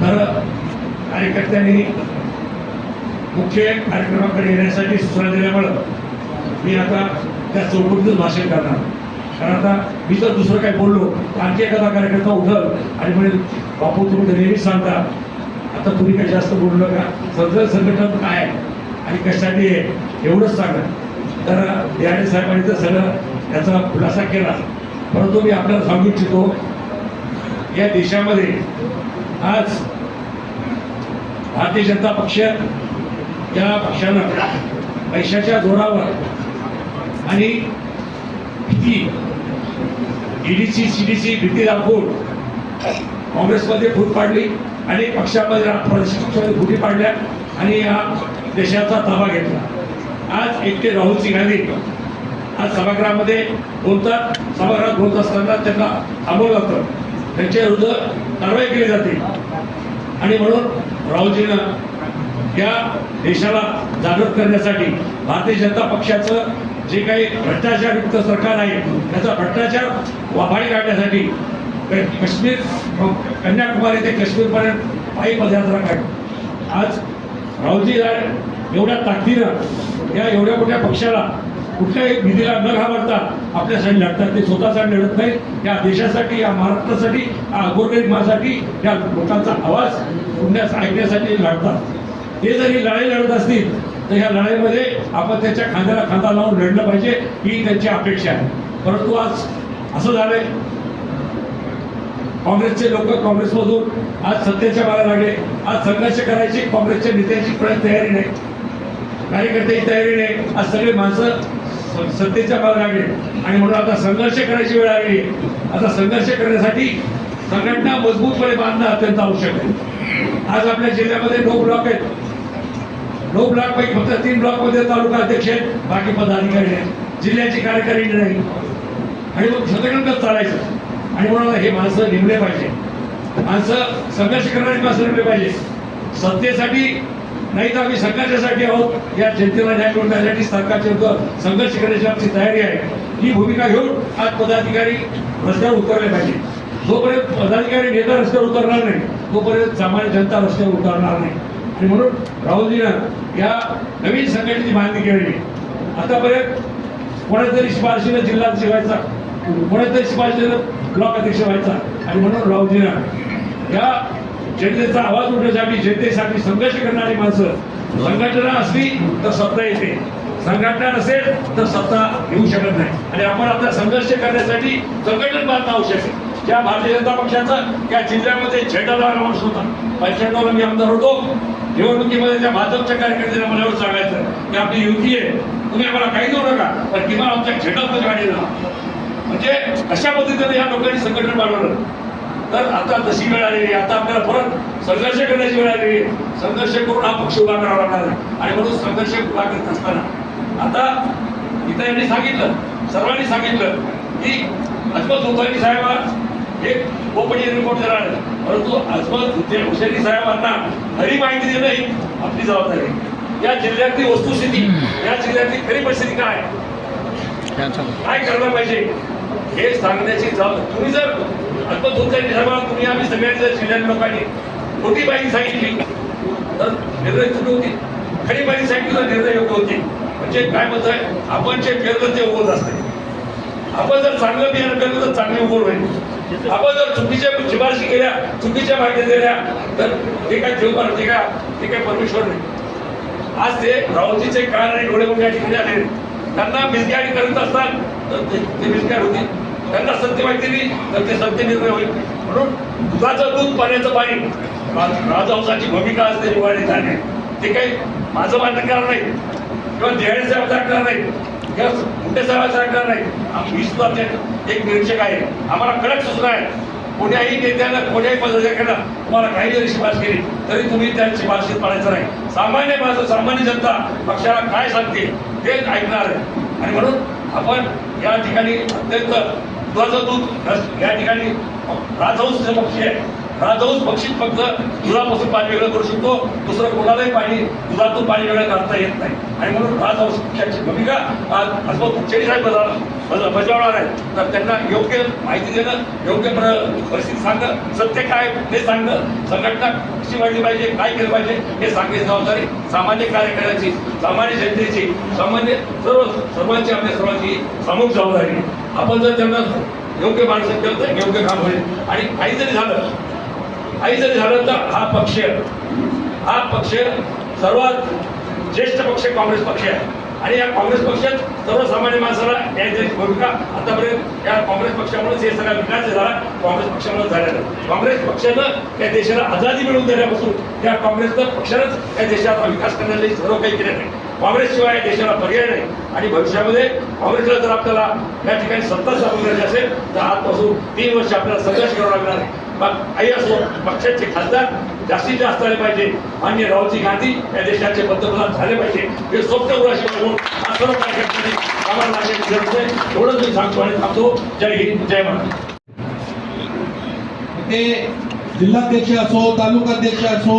तर कार्यकर्त्यांनी मुख्य कार्यक्रमाकडे येण्यासाठी सूचना दिल्यामुळं मी आता त्या चौकटीतच भाषण करणार. कारण आता मी तर दुसरं काय बोललो तर आणखी एखादा कार्यकर्ता उठल आणि म्हणेल बापू तुम्ही तर नेहमीच सांगता, आता तुम्ही काही जास्त बोलू नका, सृजन संघटन काय आणि कशासाठी आहे एवढंच सांगा. तर देहाडे साहेबांनी तर सगळं याचा खुलासा केला, परंतु मी आपल्याला सांगू इच्छितो या देशामध्ये आज भारतीय जनता पक्ष या पक्षानं पैशाच्या जोरावर आणि भीती, ईडीची सीडीची भीती दाखवून काँग्रेसमध्ये फूट पाडली आणि पक्षामध्ये पक्षामध्ये फुटी पाडल्या आणि या देशाचा ताबा घेतला. आज एकटे राहुलजी गांधी आज सभागृहामध्ये बोलतात, सभागृहात बोलत असताना त्यांना थांबवलं जातं त्यांच्या विरुद्ध कारवाई केली जाते. आणि म्हणून राहुलजीनं या देशाला जागृत करण्यासाठी भारतीय जनता पक्षाचं जे काही भ्रष्टाचारयुक्त सरकार आहे त्याचा भ्रष्टाचार वाभाळी काढण्यासाठी काश्मीर कन्याकुमारी ते काश्मीरपर्यंत पायी पदयात्रा काढली. आज राहुलजी एवढ्या ताकदीनं या एवढ्या मोठ्या पक्षाला कुठल्याही निधीला न घाबरता आपल्यासाठी लढतात. ते स्वतःसाठी लढत नाही, या देशासाठी, या महाराष्ट्रासाठी, या गोरगरिबांसाठी, या लोकांचा आवाज ऐकण्यासाठी लढतात. हे जरी लढाई लढत असतील तर ह्या लढाईमध्ये आपण त्याच्या खांद्याला खांदा लावून लढलं पाहिजे ही त्यांची अपेक्षा आहे. परंतु आज असं झालंय, काँग्रेसचे लोक काँग्रेसमधून आज सत्तेच्या मागे लागले. आज संघर्ष करायची काँग्रेसच्या नेत्यांची तयारी नाही, कार्यकर्त्याची तयारी नाही. आज सगळे माणसं सत्तेच्या मागे लागले आणि म्हणून आता संघर्ष करायची वेळ आली. आता संघर्ष करण्यासाठी संघटना मजबूतपणे बांधणं अत्यंत आवश्यक आहे. आज आपल्या जिल्ह्यामध्ये 9 ब्लॉक आहेत. 9 ब्लॉक पैकी फक्त 3 ब्लॉक मध्ये तालुका अध्यक्ष आहेत, बाकी पदाधिकारी आहेत, जिल्ह्याची कार्यकारी नाही. आणि मग संघटनेत चालायचं. आणि म्हणून हे माणसं नेमले पाहिजे, माणसं संघर्ष करणारी माणसं नेमले पाहिजे. सत्तेसाठी नाही तर आम्ही संघर्षासाठी आहोत. या जनतेला न्याय मिळवण्यासाठी सरकारच्या विरुद्ध संघर्ष करण्याची आमची तयारी आहे. ही भूमिका घेऊन आज पदाधिकारी रस्त्यावर उतरले पाहिजे. जोपर्यंत पदाधिकारी नेता रस्त्यावर उतरणार नाही तोपर्यंत सामान्य जनता रस्त्यावर उतरणार नाही. आणि म्हणून राहुलजीनं या नवीन संघटनेची बांधणी केली. आतापर्यंत कोणातरी शिफारशीनं जिल्हाध्यक्ष व्हायचा, कोणातरी शिफारशीनं ब्लॉक अध्यक्ष व्हायचा. आणि म्हणून राहुलजीनं या जनतेचा आवाज उठवण्यासाठी, जनतेसाठी संघर्ष करणारी माणसं, संघटना असली तर सत्ता येते, संघटना नसेल तर सत्ता येऊ शकत नाही. आणि आपण आपला संघर्ष करण्यासाठी संघटन बांधणं आवश्यक आहे. ज्या भारतीय जनता पक्षाचा त्या जिल्ह्यामध्ये झेंडाला माणूस होता, 95ला मी आमदार होतो. निवडणुकीमध्ये त्या भाजपच्या कार्यकर्त्यांना मला एवढं सांगायचं की आपली युती आहे, तुम्ही आम्हाला काही देऊ नका, पण किमान आमच्या झेंडामध्ये गाडी द्या. म्हणजे अशा पद्धतीने या लोकांनी संघटन बनवलं. तर आता तशी वेळ आलेली, आता आपल्याला परत संघर्ष करण्याची वेळ आलेली. संघर्ष करून हा पक्ष उभा करावा लागणार आहे. आणि म्हणून संघर्ष उभा करत असताना आता इथं यांनी सांगितलं, सर्वांनी सांगितलं की अजमत हुसैनी साहेब एक गोपनीय रिपोर्ट देणार आहे. परंतु अजमत हुसैनी साहेबांना खरी माहिती देणं ही आपली जबाबदारी आहे. या जिल्ह्यातली वस्तुस्थिती, या जिल्ह्यातली खरी परिस्थिती काय करायला पाहिजे हे सांगण्याची जबाबदारी. तुम्ही जर अजमत हुसैनी साहेबांना, तुम्ही आम्ही सगळ्यांनी जर जिल्ह्यातल्या लोकांनी खोटी माहिती सांगितली तर निर्णय चुकी होती, खरी माहिती सांगितली तर निर्णय योग्य होते. म्हणजे काय म्हणत आहे, आपण जे पेरलं ते उगवत असते. आपण जर चांगलं बियाणं पेरलं तर चांगली उगवण होईल. आपण जर चुकीच्या शिफारशी केल्या, चुकीच्या माहिती दिल्या तर ते काय देव, ते काय परमेश्वर नाही. आज ते राहुलजीचे कान आणि डोळे या ठिकाणी आले. त्यांना मिसगाईड करत असतात तर ते मिसगाईड होती. त्यांना सत्य माहिती दिली तर ते सत्य निर्णय होईल. म्हणून दुधाचं दूध पाण्याचं पाणी, राजहंसाची भूमिका असते निवाडी जाणे. ते काही माझं मान्य करणार नाही किंवा देहाडी साहेब सांगणार नाही किंवा मोठे साहेब सांगणार नाही. आम्ही सुद्धा एक निरीक्षक आहे. आम्हाला कडक सूचना आहे, कोण्याही नेत्याला, कोण्याही पदाधिकाऱ्यांना तुम्हाला काही जरी शिफारस केली तरी तुम्ही त्या शिफारशीत पाडायचं नाही. सामान्य माणसं, सामान्य जनता पक्षाला काय सांगते तेच ऐकणार आहे. आणि म्हणून आपण या ठिकाणी अत्यंत दुधाचं दूध, या ठिकाणी राजहंस पक्षी आहे. राजहंस पक्षी फक्त दुधापासून पाणी वेगळं करू शकतो, दुसरं कोणालाही पाणी, दुधातून पाणी वेगळं करता येत नाही. आणि म्हणून राजहंस पक्षाची भूमिका आज अजमत हुसैनी साहेब बजावणार आहे. तर त्यांना योग्य माहिती देणं, योग्य परिस्थिती सांगणं, सत्य काय हे सांगणं, संघटना कशी वाढली पाहिजे, काय केलं पाहिजे हे सांगण्याची जबाबदारी सामान्य कार्यकर्त्याची, सामान्य जनतेची, सामान्य सर्वांची, आपल्या सर्वांची सामूहिक जबाबदारी. आपण जर त्यांना योग्य मार्गदर्शन केलं तर योग्य काम होईल. आणि काही जरी झालं तर हा पक्ष सर्वात ज्येष्ठ पक्ष काँग्रेस पक्ष आहे. आणि या काँग्रेस पक्षात सर्वसामान्य माणसाला न्याय भूमिका आतापर्यंत या काँग्रेस पक्षामुळेच हे सगळा विकास झाला, काँग्रेस पक्षामुळे झालेला. काँग्रेस पक्षानं या देशाला आझादी मिळवून देण्यापासून त्या काँग्रेसनं पक्षानंच या देशाचा विकास करण्यासाठी सर्व काही केले नाही. काँग्रेसशिवाय या देशाला पर्याय नाही. आणि भविष्यामध्ये काँग्रेसला जर आपल्याला या ठिकाणी सत्ता स्थापन करायची असेल तर आजपासून 3 वर्ष आपल्याला संघर्ष करावा लागणार आहे. मग काही असो, पक्षाचे खासदार जास्तीत जास्त आले पाहिजे. माननीय राहुलजी गांधी या देशाचे पंतप्रधान झाले पाहिजे हे स्वप्न उराशी म्हणून हा सर्व कार्यकर्त्यांनी आम्हाला लागण्याची गरज आहे. एवढंच मी सांगतो आणि थांबतो. जय हिंद, जय महाराष्ट्र. ते जिल्हाध्यक्ष असो, तालुकाध्यक्ष असो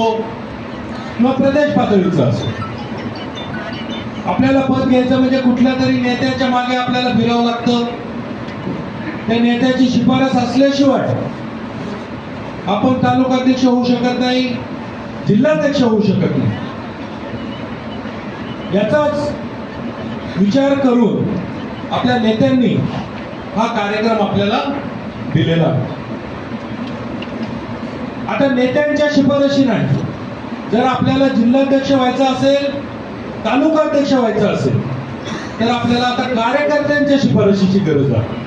किंवा प्रदेश पातळीचा असो, आपल्याला पद घ्यायचं म्हणजे कुठल्या तरी नेत्याच्या मागे आपल्याला फिरावं लागतं. त्या नेत्याची शिफारस असल्याशिवाय आपण तालुकाध्यक्ष होऊ शकत नाही, जिल्हाध्यक्ष होऊ शकत नाही. याचाच विचार करून आपल्या नेत्यांनी हा कार्यक्रम आपल्याला दिलेला आहे. आता नेत्यांच्या शिफारशी नाही, जर आपल्याला जिल्हाध्यक्ष व्हायचं असेल, तालुकाध्यक्ष व्हायचं असेल, तर आपल्याला आता कार्यकर्त्यांच्या शिफारशीची गरज आहे.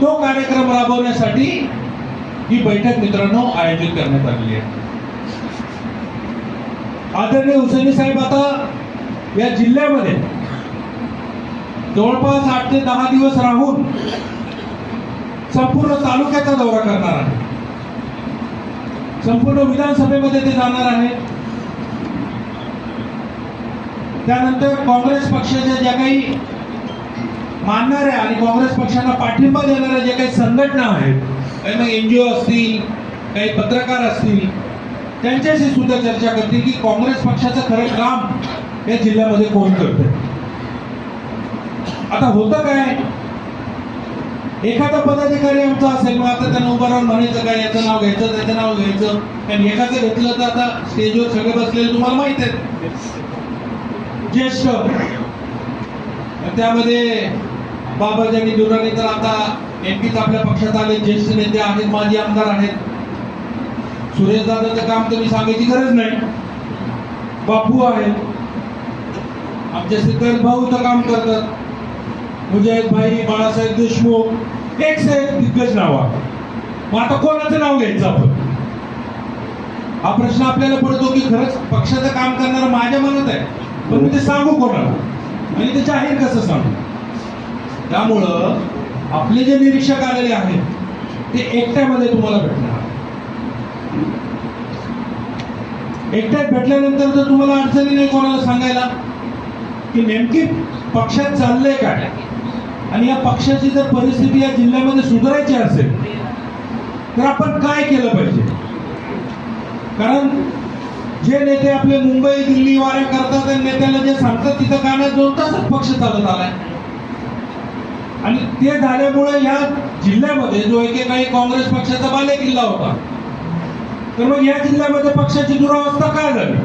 तो कार्यक्रम राबवण्यासाठी ही बैठक मित्रांनो आयोजित करण्यात आलेली आहे. आदरणीय हुसेनी साहेब आता या जिल्ह्यामध्ये जवळपास 8 ते 10 दिवस राहून संपूर्ण तालुक्याचा दौरा करणार आहे. संपूर्ण विधानसभेमध्ये ते जाणार आहे. त्यानंतर काँग्रेस पक्षाच्या ज्या काही मानणाऱ्या आणि काँग्रेस पक्षाला पाठिंबा देणाऱ्या ज्या काही संघटना आहेत, काही मग NGO असतील, काही पत्रकार असतील, त्यांच्याशी सुद्धा चर्चा करतील की काँग्रेस पक्षाचं खरं काम या जिल्ह्यामध्ये कोण करतंय. आता होतं काय, एखादा पदाधिकारी आमचा असेल, मग आता त्यांना उभं राहून म्हणायचं काय, याचं नाव घ्यायचं, त्याचं नाव घ्यायचं. कारण एखादं घेतलं तर आता स्टेजवर सगळे बसलेले तुम्हाला माहित आहेत, ज्येष्ठ, त्यामध्ये बाबाजानी दुर्राणी तर आता नेमकीच आपल्या पक्षात आले, ज्येष्ठ नेते आहेत, माजी आमदार आहेत. सुरेश दादाचं काम तर मी सांगायची गरज नाही, बापू आहेत, आमचे सिद्धार्थ भाऊ तर काम करतात, मुजाहिद भाई, बाळासाहेब देशमुख, एक से एक दिग्गज नाव आहे. मग आता कोणाचं नाव घ्यायचं आपण, हा प्रश्न आपल्याला पडतो की खरंच पक्षाचं काम करणारं माझ्या मनात आहे, पण मी ते सांगू कोणाला आणि ते जाहीर कसं सांगू. त्यामुळं आपले जे निरीक्षक आलेले आहेत ते एकट्यामध्ये तुम्हाला भेटणार. एकट्यात भेटल्यानंतर जर तुम्हाला अडचणी नाही कोणाला सांगायला की नेमकी पक्षात चाललंय काय आणि या पक्षाची जर परिस्थिती या जिल्ह्यामध्ये सुधारायची असेल तर आपण काय केलं पाहिजे. कारण जे नेते आपले मुंबई दिल्ली वाऱ्या करतात त्या नेत्याला जे सांगतात तिथं कानात 2 तासच पक्ष चालत आलाय. आणि ते झाल्यामुळे या जिल्ह्यामध्ये जो एकेकाळी काँग्रेस पक्षाचा बालेकिल्ला होता, तर मग या जिल्ह्यामध्ये पक्षाची दुरावस्था काय झाली.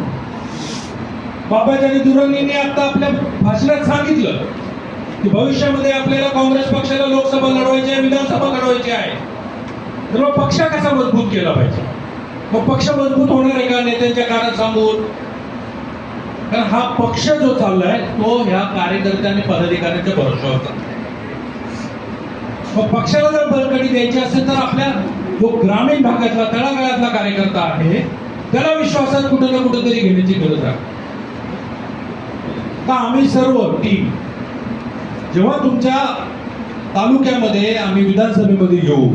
बाबाजानी दुर्राणींनी आता आपल्या भाषणात सांगितलं की भविष्यामध्ये आपल्याला काँग्रेस पक्षाला लोकसभा लढवायची आहे, विधानसभा लढवायची आहे, तर मग पक्ष कसा मजबूत केला पाहिजे. मग पक्ष मजबूत होणार आहे का नेत्यांच्या कारण सांगून. कारण हा पक्ष जो चाललाय तो ह्या कार्यकर्त्यांनी पदाधिकाऱ्यांच्या भरोश्यावर चाललाय. मग पक्षाला जर बळकटी द्यायची असेल तर आपल्या जो ग्रामीण भागातला तळागाळातला कार्यकर्ता आहे त्याला विश्वासात कुठं ना कुठेतरी घेण्याची गरज आहे. का आम्ही सर्व टीम जेव्हा तुमच्या तालुक्यामध्ये आम्ही विधानसभेमध्ये येऊ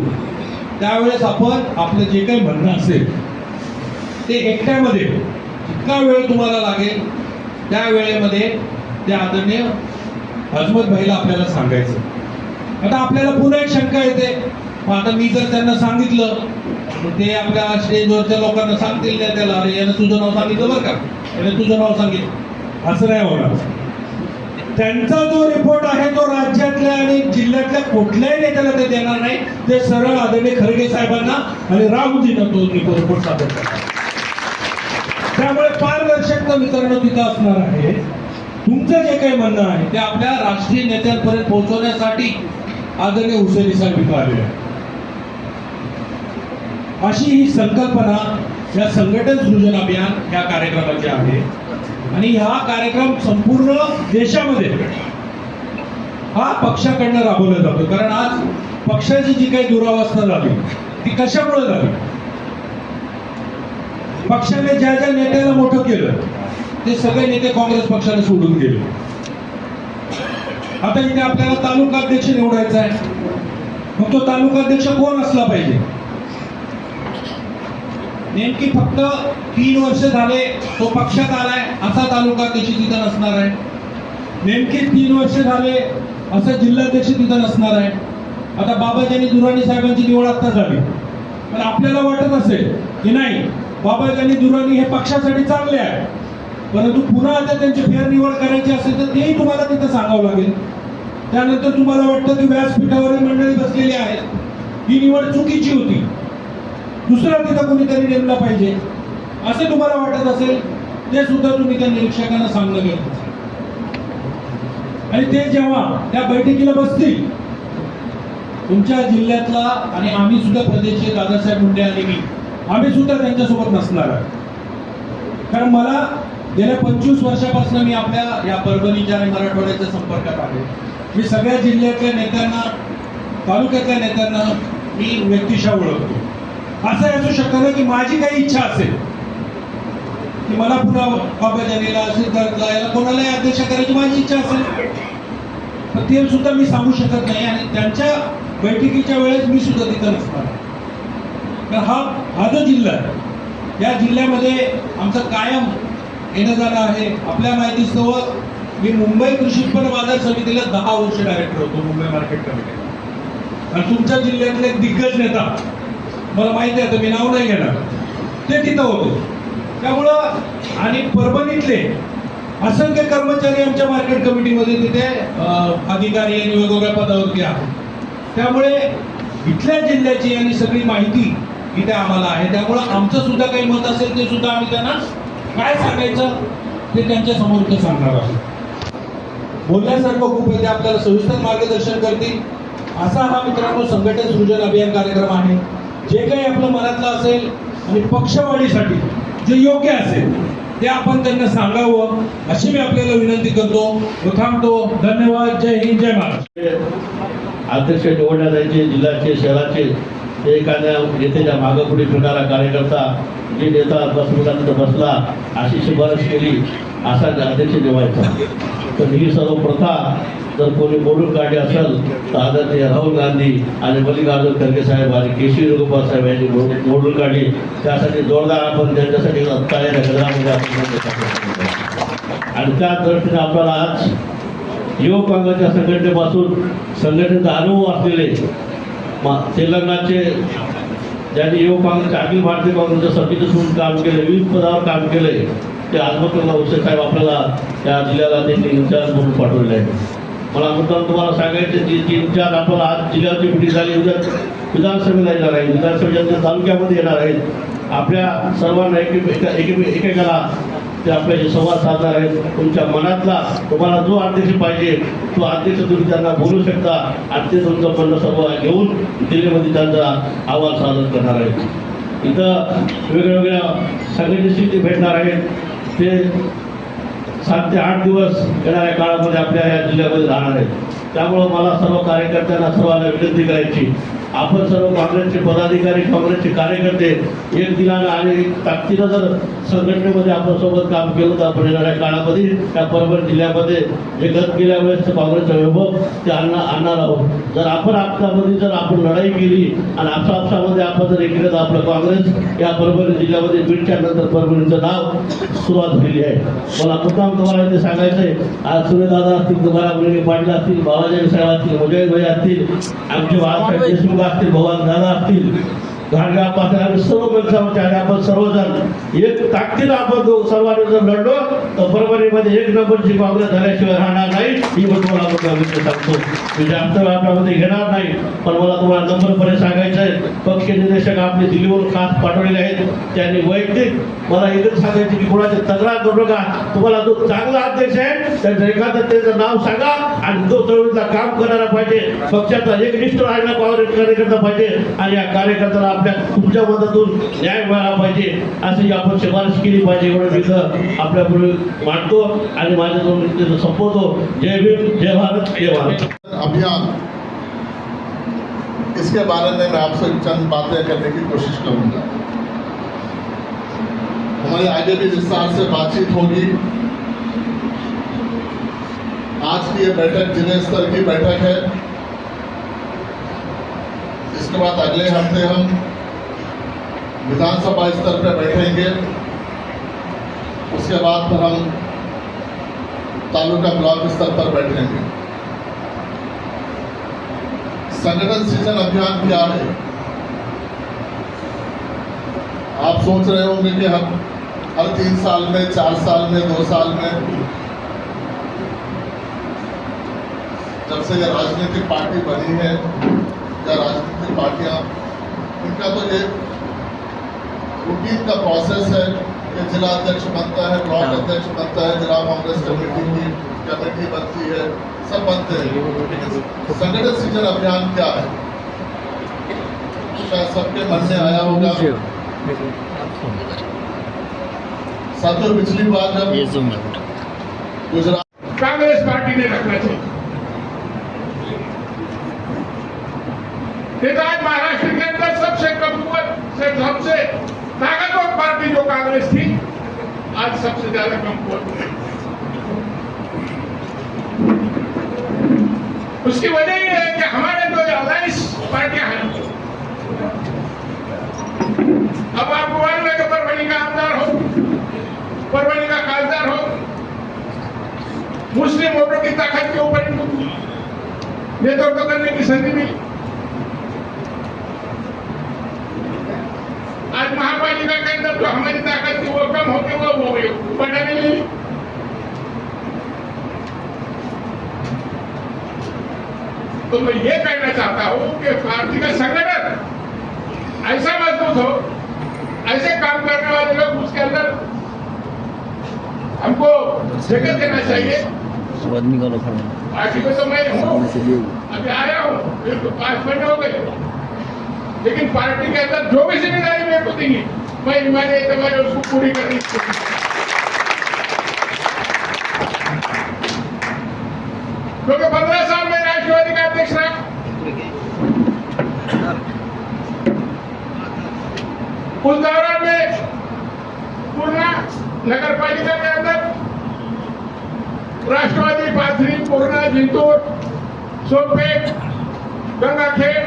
त्यावेळेस आपण आपलं जे काही म्हणणं असेल ते एकट्यामध्ये जितका वेळ तुम्हाला लागेल त्या वेळेमध्ये त्या आदरणीय अजमत भाईला आपल्याला सांगायचं. आता आपल्याला पुन्हा एक शंका येते, मग आता मी जर त्यांना सांगितलं ते आपल्या स्टेजवरच्या लोकांना सांगतील नाही त्याला, अरे यानं तुझं नाव सांगितलं बरं का, याने तुझं नाव सांगितलं, असं नाही होणार. त्यांचा जो रिपोर्ट आहे तो राज्यातल्या आणि जिल्ह्यातल्या कुठल्याही नेत्याला ते देणार नाही. ते सरळ आदरणीय खरगे साहेबांना आणि राहुलजींना तो रिपोर्ट सादर करतात. त्यामुळे पारदर्शकता मित्रांनो तिथं असणार आहे. तुमचं जे काही म्हणणं आहे ते आपल्या राष्ट्रीय नेत्यांपर्यंत पोहोचवण्यासाठी आदरणीय हुसेनी साहेब इथं आलेले आहे. अशी ही संकल्पना या संघटन सृजन अभियान या कार्यक्रमाची आहे. आणि हा कार्यक्रम संपूर्ण देशामध्ये हा पक्षाकडनं राबवला जातो. कारण आज पक्षाची जी काही दुरावस्था झाली ती कशामुळे झाली. पक्षाने ज्या ज्या नेत्याला मोठं केलं ते सगळे नेते काँग्रेस पक्षाने सोडून गेले. आता इथे आपल्याला तालुकाध्यक्ष निवडायचा आहे, मग तो तालुकाध्यक्ष कोण असला पाहिजे. नेमकी फक्त 3 वर्ष झाले तो पक्षात आलाय असा तालुकाध्यक्ष तिथं नसणार आहे. नेमकी 3 वर्ष झाले असं जिल्हाध्यक्ष तिथं नसणार आहे. आता बाबाजानी दुराणी साहेबांची निवड आता झाली, पण आपल्याला वाटत असेल की नाही बाबाजानी दुराणी हे पक्षासाठी चांगले आहे, परंतु पुन्हा आता त्यांची फेरनिवड करायची असेल तर तेही तुम्हाला तिथं सांगावं लागेल. त्यानंतर तुम्हाला वाटतं की व्यासपीठावरील मंडळी बसलेली आहेत, ही निवड चुकीची होती, दुसरा तिथं कोणीतरी नेमला पाहिजे असं तुम्हाला वाटत असेल, ते सुद्धा तुम्ही त्या निरीक्षकांना सांगणं गरजेचं आहे. आणि ते जेव्हा त्या बैठकीला बसतील तुमच्या जिल्ह्यातला, आणि आम्ही सुद्धा प्रदेशचे दादासाहेब मुंडे आणि मी, आम्ही सुद्धा त्यांच्यासोबत नसणार आहे. कारण मला गेल्या 25 वर्षापासून मी आपल्या या परभणीच्या आणि मराठवाड्याच्या संपर्कात आहे. मी सगळ्या जिल्ह्यातल्या नेत्यांना, तालुक्यातल्या नेत्यांना मी व्यक्तिशः ओळखतो. असं असू शकतं ना की माझी काही इच्छा असेल की मला पुन्हा बाबाजानीला, सिद्धार्थला, याला कोणालाही अध्यक्ष करायची माझी इच्छा असेल, तर ते सुद्धा मी सांगू शकत नाही. आणि त्यांच्या बैठकीच्या वेळेस मी सुद्धा तिथं नसणार. तर हा जो जिल्हा आहे, या जिल्ह्यामध्ये आमचं कायम येणं जाणं आहे. आपल्या माहितीस्तव मी मुंबई कृषी उत्पन्न बाजार समितीला 10 वर्ष डायरेक्टर होतो, मुंबई मार्केट कमिटीला. आणि तुमच्या जिल्ह्यातले एक दिग्गज नेता, मला माहिती आहे, तर मी नाव नाही घेणार, ते तिथं होते. त्यामुळं आणि परभणीतले असंख्य कर्मचारी आमच्या मार्केट कमिटीमध्ये तिथे अधिकारी आणि वेगवेगळ्या पदावरती आहेत. त्यामुळे इथल्या जिल्ह्याची आणि सगळी माहिती इथे आम्हाला आहे. त्यामुळं आमचं सुद्धा काही मत असेल ते सुद्धा आम्ही त्यांना काय सांगायचं ते त्यांच्या समोर ते सांगणार आहोत. बोलण्यासारखं खूप आहे, ते आपल्याला सविस्तर मार्गदर्शन करतील. असा हा मित्रांनो संघटन सृजन अभियान कार्यक्रम आहे. जे काही आपलं मनातलं असेल आणि पक्षवाढीसाठी जे योग्य असेल ते आपण त्यांना सांगावं अशी मी आपल्याला विनंती करतो. थांबतो. धन्यवाद. जय हिंद, जय महाराष्ट्र. अध्यक्ष निवडण्यात यायचे जिल्ह्याचे, शहराचे, ते एखाद्या नेत्याच्या मागं पुढे फिरणारा कार्यकर्ता, जे नेता बसल्यानंतर बसला अशी शिफारस केली असा अध्यक्ष निवडायचा. तर ही सर्व प्रथा जर कोणी मोडून काढली असेल तर आदरणीय राहुल गांधी आणि मल्लिकार्जुन खरगे साहेब आणि केशरी वेणुगोपाल साहेब यांनी मोडून काढली. त्यासाठी जोरदार आपण त्यांच्यासाठी तयार गजरामध्ये आणि त्या दृष्टीने आपल्याला आज युवक काँग्रेसच्या संघटनेपासून संघटनेचा अनुभव असलेले तेलंगणाचे, ज्यांनी युवक काँग्रेसच्या अखिल भारतीय काँग्रेसच्या समितीतून काम केले, विविध पदावर काम केले, ते आजमतुल्ला हुसेन साहेब आपल्याला त्या जिल्ह्याला त्यांनी इन्चार्ज म्हणून पाठवले आहे. मला मुद्दाम तुम्हाला सांगायचं की इन्चार्ज आपल्याला आज जिल्ह्याची मिटिंग झाली, उद्या विधानसभेला येणार आहे, विधानसभेच्या तालुक्यामध्ये येणार आहेत. आपल्या सर्वांना एकेकाला ते आपल्याशी संवाद साधणार आहेत. तुमच्या मनातला तुम्हाला जो अध्यक्ष पाहिजे तो अध्यक्ष तुम्ही त्यांना बोलू शकता आणि ते तुमचं म्हणणं सर्व घेऊन दिल्लीमध्ये त्यांचा अहवाल सादर करणार आहेत. इथं वेगवेगळ्या संघटनेशी ते भेटणार आहेत. ते 7 ते 8 दिवस येणाऱ्या काळामध्ये आपल्या या जिल्ह्यामध्ये राहणार आहेत. त्यामुळं मला सर्व कार्यकर्त्यांना सर्वांना विनंती करायची, आपण सर्व काँग्रेसचे पदाधिकारी, काँग्रेसचे कार्यकर्ते एक दिलानं आणि ताकदीनं जर संघटनेमध्ये आपण सोबत काम केलं तर आपण येणाऱ्या काळामध्ये त्या परभणी जिल्ह्यामध्ये जे गेल्या वेळेस काँग्रेसचा वैभव ते आणणार आहोत. जर आपण आपल्यामध्ये जर आपण लढाई केली आणि आपसामध्ये आपण जर केलं तर आपलं काँग्रेस या परभणी जिल्ह्यामध्ये बीडच्या नंतर परभणीचं नाव सुरुवात झालेली आहे. मला मुद्दाम तुम्हाला इथे सांगायचं आहे, आज सूर्यदादा असतील, तुम्हाला मुली पाटील असतील, बाबाजानी साहेब असतील, मुजाहिद भाई असतील, आमचे बाळासाहेब देशमुख असतील, भगवान दादा असतील, घाटगावपासून आम्ही सर्व माणसांच्या आणि आपण सर्वजण एक ताकदीनं आपण सर्वांनी जर लढलो तर परभणीमध्ये 1 नंबरची काँग्रेस झाल्याशिवाय राहणार नाही. ही मी तुम्हाला सांगतो. मी जास्त आपल्यामध्ये घेणार नाही, पण मला तुम्हाला नंबरपणे सांगायचं आहे, पक्ष निदेशक आपले दिल्लीवरून खास पाठवलेले आहेत. त्यांनी वैयक्तिक मला एकच सांगायचे की कोणाची तक्रार करू नका. तुम्हाला जो चांगला अध्यक्ष आहे त्याचं एखादं त्याचं नाव सांगा आणि तो चळवळीचा काम करणारा पाहिजे, पक्षाचा एकनिष्ठ राहिला कार्यकर्ता पाहिजे आणि या कार्यकर्त्याला आपल्या तुमच्या मदतून न्याय मिळाला पाहिजे अशी आपण शिफारस केली पाहिजे. एवढं मी आपल्यापुढे मांडतो आणि माझ्या दोन संपवतो. जय भीम, जय भारत, जय भारत. अभियान, इसके बारे में मैं आपसे चंद बातें करने की कोशिश करूंगा. हमारी आगे भी विस्तार से बातचीत होगी. आज की ये बैठक जिले स्तर की बैठक है. इसके बाद अगले हफ्ते हम विधानसभा स्तर पर बैठेंगे. उसके बाद फिर हम तालुका ब्लॉक स्तर पर बैठेंगे. संगठन सृजन अभियान क्या है? आप सोच रहे होंगे कि हर 3 साल में, 4 साल में, 2 साल में, जब से यह राजनीतिक पार्टी बनी है या राजनीतिक पार्टियां, इनका तो ये रूटीन का प्रोसेस है कि जिला अध्यक्ष बनता है, ब्लॉक अध्यक्ष बनता है, जिला कांग्रेस कमेटी की कमेटी बनती है, सब बनते हैं। संगठन सृजन अभियान क्या है? शायद सबके मन में आया होगा। साथियों, पिछली बार जब गुजरात कांग्रेस पार्टी ने रखना चाहिए, आज महाराष्ट्र के अंदर सबसे कमजोर से सबसे ताकतवर पार्टी जो कांग्रेस थी, आज सबसे ज्यादा कमजोर है। उसकी वजह ये है कि हमारे जो अलायंस पार्टियां हैं, अब आपको मालूम है कि परभणी का आमदार हो, परभणी का खासदार हो, मुस्लिम वोटों की ताकत के ऊपर नेतृत्व करने की संधि मिली। आज महापालिका के अंदर जो हमारी ताकत थी वो कम होकर वो बढ़ने लगी। तो मैं ये कहना चाहता हूं कि पार्टी का संगठन ऐसा मजबूत हो, ऐसे काम करने वाले लोग उसके अंदर हमको जगह देना चाहिए। पार्टी में तो मैं हूँ, अभी आया हूँ, फिर तो 5 महीने हो गए, लेकिन पार्टी के अंदर जो भी जिम्मेदारी मेरे को देंगी, मैं ईमानदारी तुम्हारे उसको पूरी करने की कोशिश। क्योंकि 15 साल में राष्ट्रवादी का अध्यक्ष रहा, उस दौरान में पूर्णा नगर पालिका के अंदर राष्ट्रवादी पाथरी, पूर्णा, जिंतूर, सोनपेट, गंगाखेड़,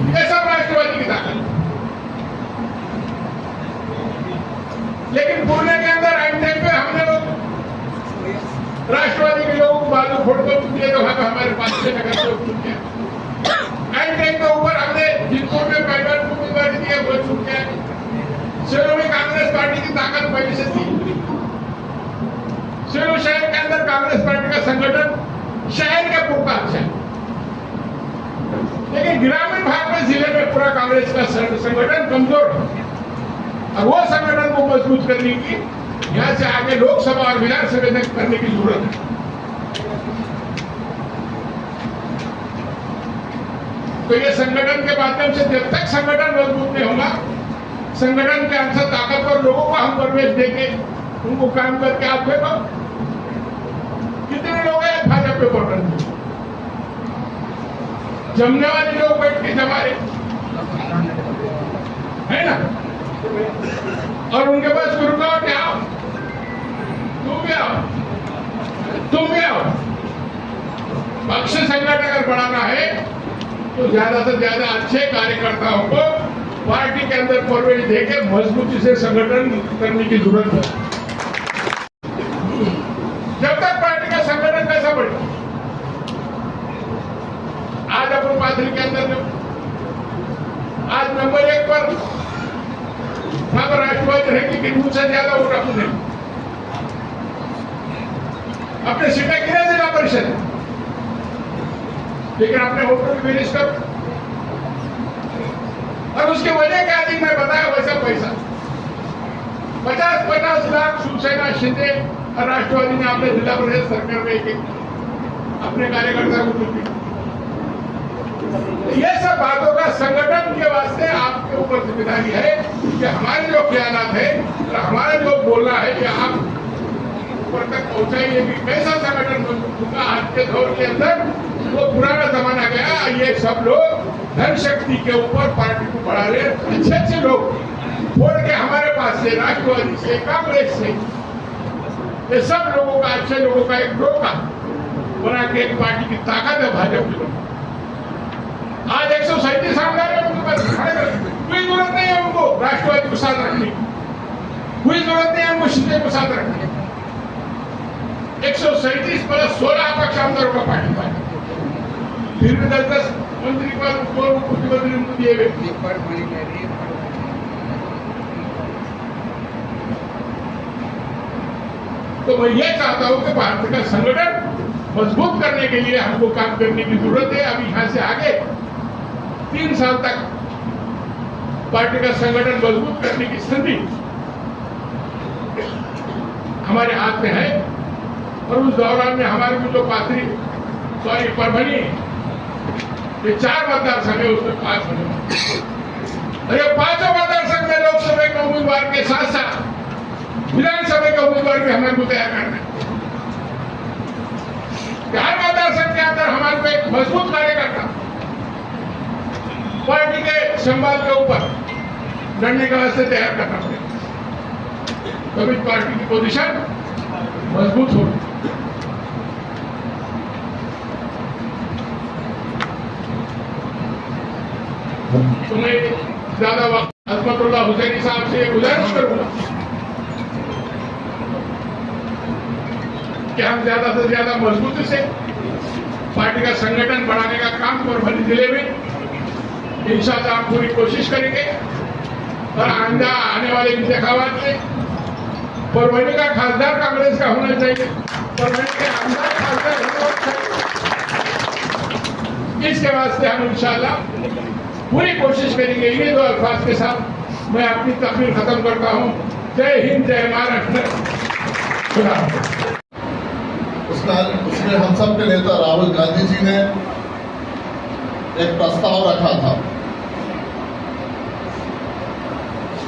ये सब राष्ट्रवादी की ताकत। लेकिन पुणे के अंदर आइन टाइम पे हमने लोग राष्ट्रवादी के लोगों को बाजू फोड़ कर दिए, तो हमारे पास से नगर से उठ गया। आइन टाइम के ऊपर हमने जिनको में पहले उम्मीदवारी दी है वो छूट गया। सेलू में कांग्रेस पार्टी की ताकत पहले से थी। सेलू शहर के अंदर कांग्रेस पार्टी का संगठन शहर के पूरा अच्छा है, लेकिन ग्रामीण भाग में जिले में पूरा कांग्रेस का संगठन कमजोर है। और वो संगठन को मजबूत करने की यहाँ से आगे लोकसभा और विधानसभा तक करने की जरूरत है। तो ये संगठन के माध्यम से जब तक संगठन मजबूत नहीं होगा, संगठन के अंदर ताकतवर लोगों को हम प्रवेश देंगे, उनको काम करके आप देखो कितने लोग हैं भाजपा पे वोट करते, जमने वाले लोग बैठ के जमा रहे है ना, और उनके पास गुरुगांव में आओ, तुम भी आओ, तुम भी आओ। पक्ष संगठन अगर बढ़ाना है तो ज्यादा से ज्यादा अच्छे कार्यकर्ताओं को पार्टी के अंदर प्रवेश देके मजबूती से संगठन करने की जरूरत है। जब तक पार्टी का संगठन कैसा बढ़े, आज अपन पाथरी के अंदर आज नंबर 1 पर वहां पर राष्ट्रवादी रहेगी, लेकिन मुझसे ज्यादा वोट अपन नहीं अपने सीटें गिरे जिला परिषद, लेकिन अपने वोटों की फिनिश कर। और उसके वजह क्या थी मैं बताया, वैसा पैसा 50-50 लाख शिवसेना, शिंदे और राष्ट्रवादी ने अपने जिला परिषद सरकार में एक अपने कार्यकर्ता को दी। ये सब बातों का संगठन के वास्ते आपके ऊपर जिम्मेदारी है कि हमारे जो ख्यालात है और हमारा जो बोलना है कि आप ऊपर तक पहुंचाइए कि कैसा संगठन होगा। आज के दौर के अंदर वो पुराना जमाना गया, ये सब लोग धन शक्ति के ऊपर पार्टी को बढ़ा रहे, अच्छे लोग छोड़ के हमारे पास से राष्ट्रवादी से, कांग्रेस से, ये सब लोगों का, अच्छे लोगों का एक ग्रोह बना के एक पार्टी की ताकत है भाजपा की। आज 137 आमदार है, उनके पास कोई जरूरत नहीं है उनको राष्ट्रवादी को साथ रखने की, कोई जरूरत नहीं है उनको शिंदे को साथ रखने की। 137 प्लस 16 अपक्ष आमदारों का पार्टी फिर भी 10 मंत्री पर मुख्यमंत्री दिए व्यक्ति तो मैं ये चाहता हूं कि भारत का संगठन मजबूत करने के लिए हमको काम करने की जरूरत है। अब यहाँ से आगे 3 साल तक पार्टी का संगठन मजबूत करने की स्थिति हमारे हाथ में है। और उस दौरान में हमारे जो परभनी ये 4 मतदार संघ है, उसमें 5 बने और ये 5 मतदार संघ में लोकसभा के उम्मीदवार के साथ साथ विधानसभा के उम्मीदवार भी हमारे को तैयार करना है। 4 मतदार संघ के अंदर हमारे को एक मजबूत कार्यकर्ता पार्टी के संवाद के ऊपर लड़ने के वास्ते तैयार करना पड़ेगा, तभी पार्टी की पोजीशन मजबूत होगी। तो मैं ज्यादा वक्त अजमतुल्लाह हुसैनी साहब से गुजारिश करूंगा कि हम ज्यादा से ज्यादा मजबूती से पार्टी का संगठन बढ़ाने का काम परभनी जिले में इंशाअल्लाह हम पूरी कोशिश करेंगे। और आने वाले इंतखाबात में परभनी का खासदार कांग्रेस का होना चाहिए, परभनी के आमदार खासदार होना चाहिए। इसके वास्ते हम इंशाअल्लाह पूरी कोशिश करेंगे। ये 2 अल्फाज के साथ मैं अपनी तकरीर खत्म करता हूँ। जय हिंद, जय महाराष्ट्र। उसमें हम सब के नेता राहुल गांधी जी ने एक प्रस्ताव रखा था।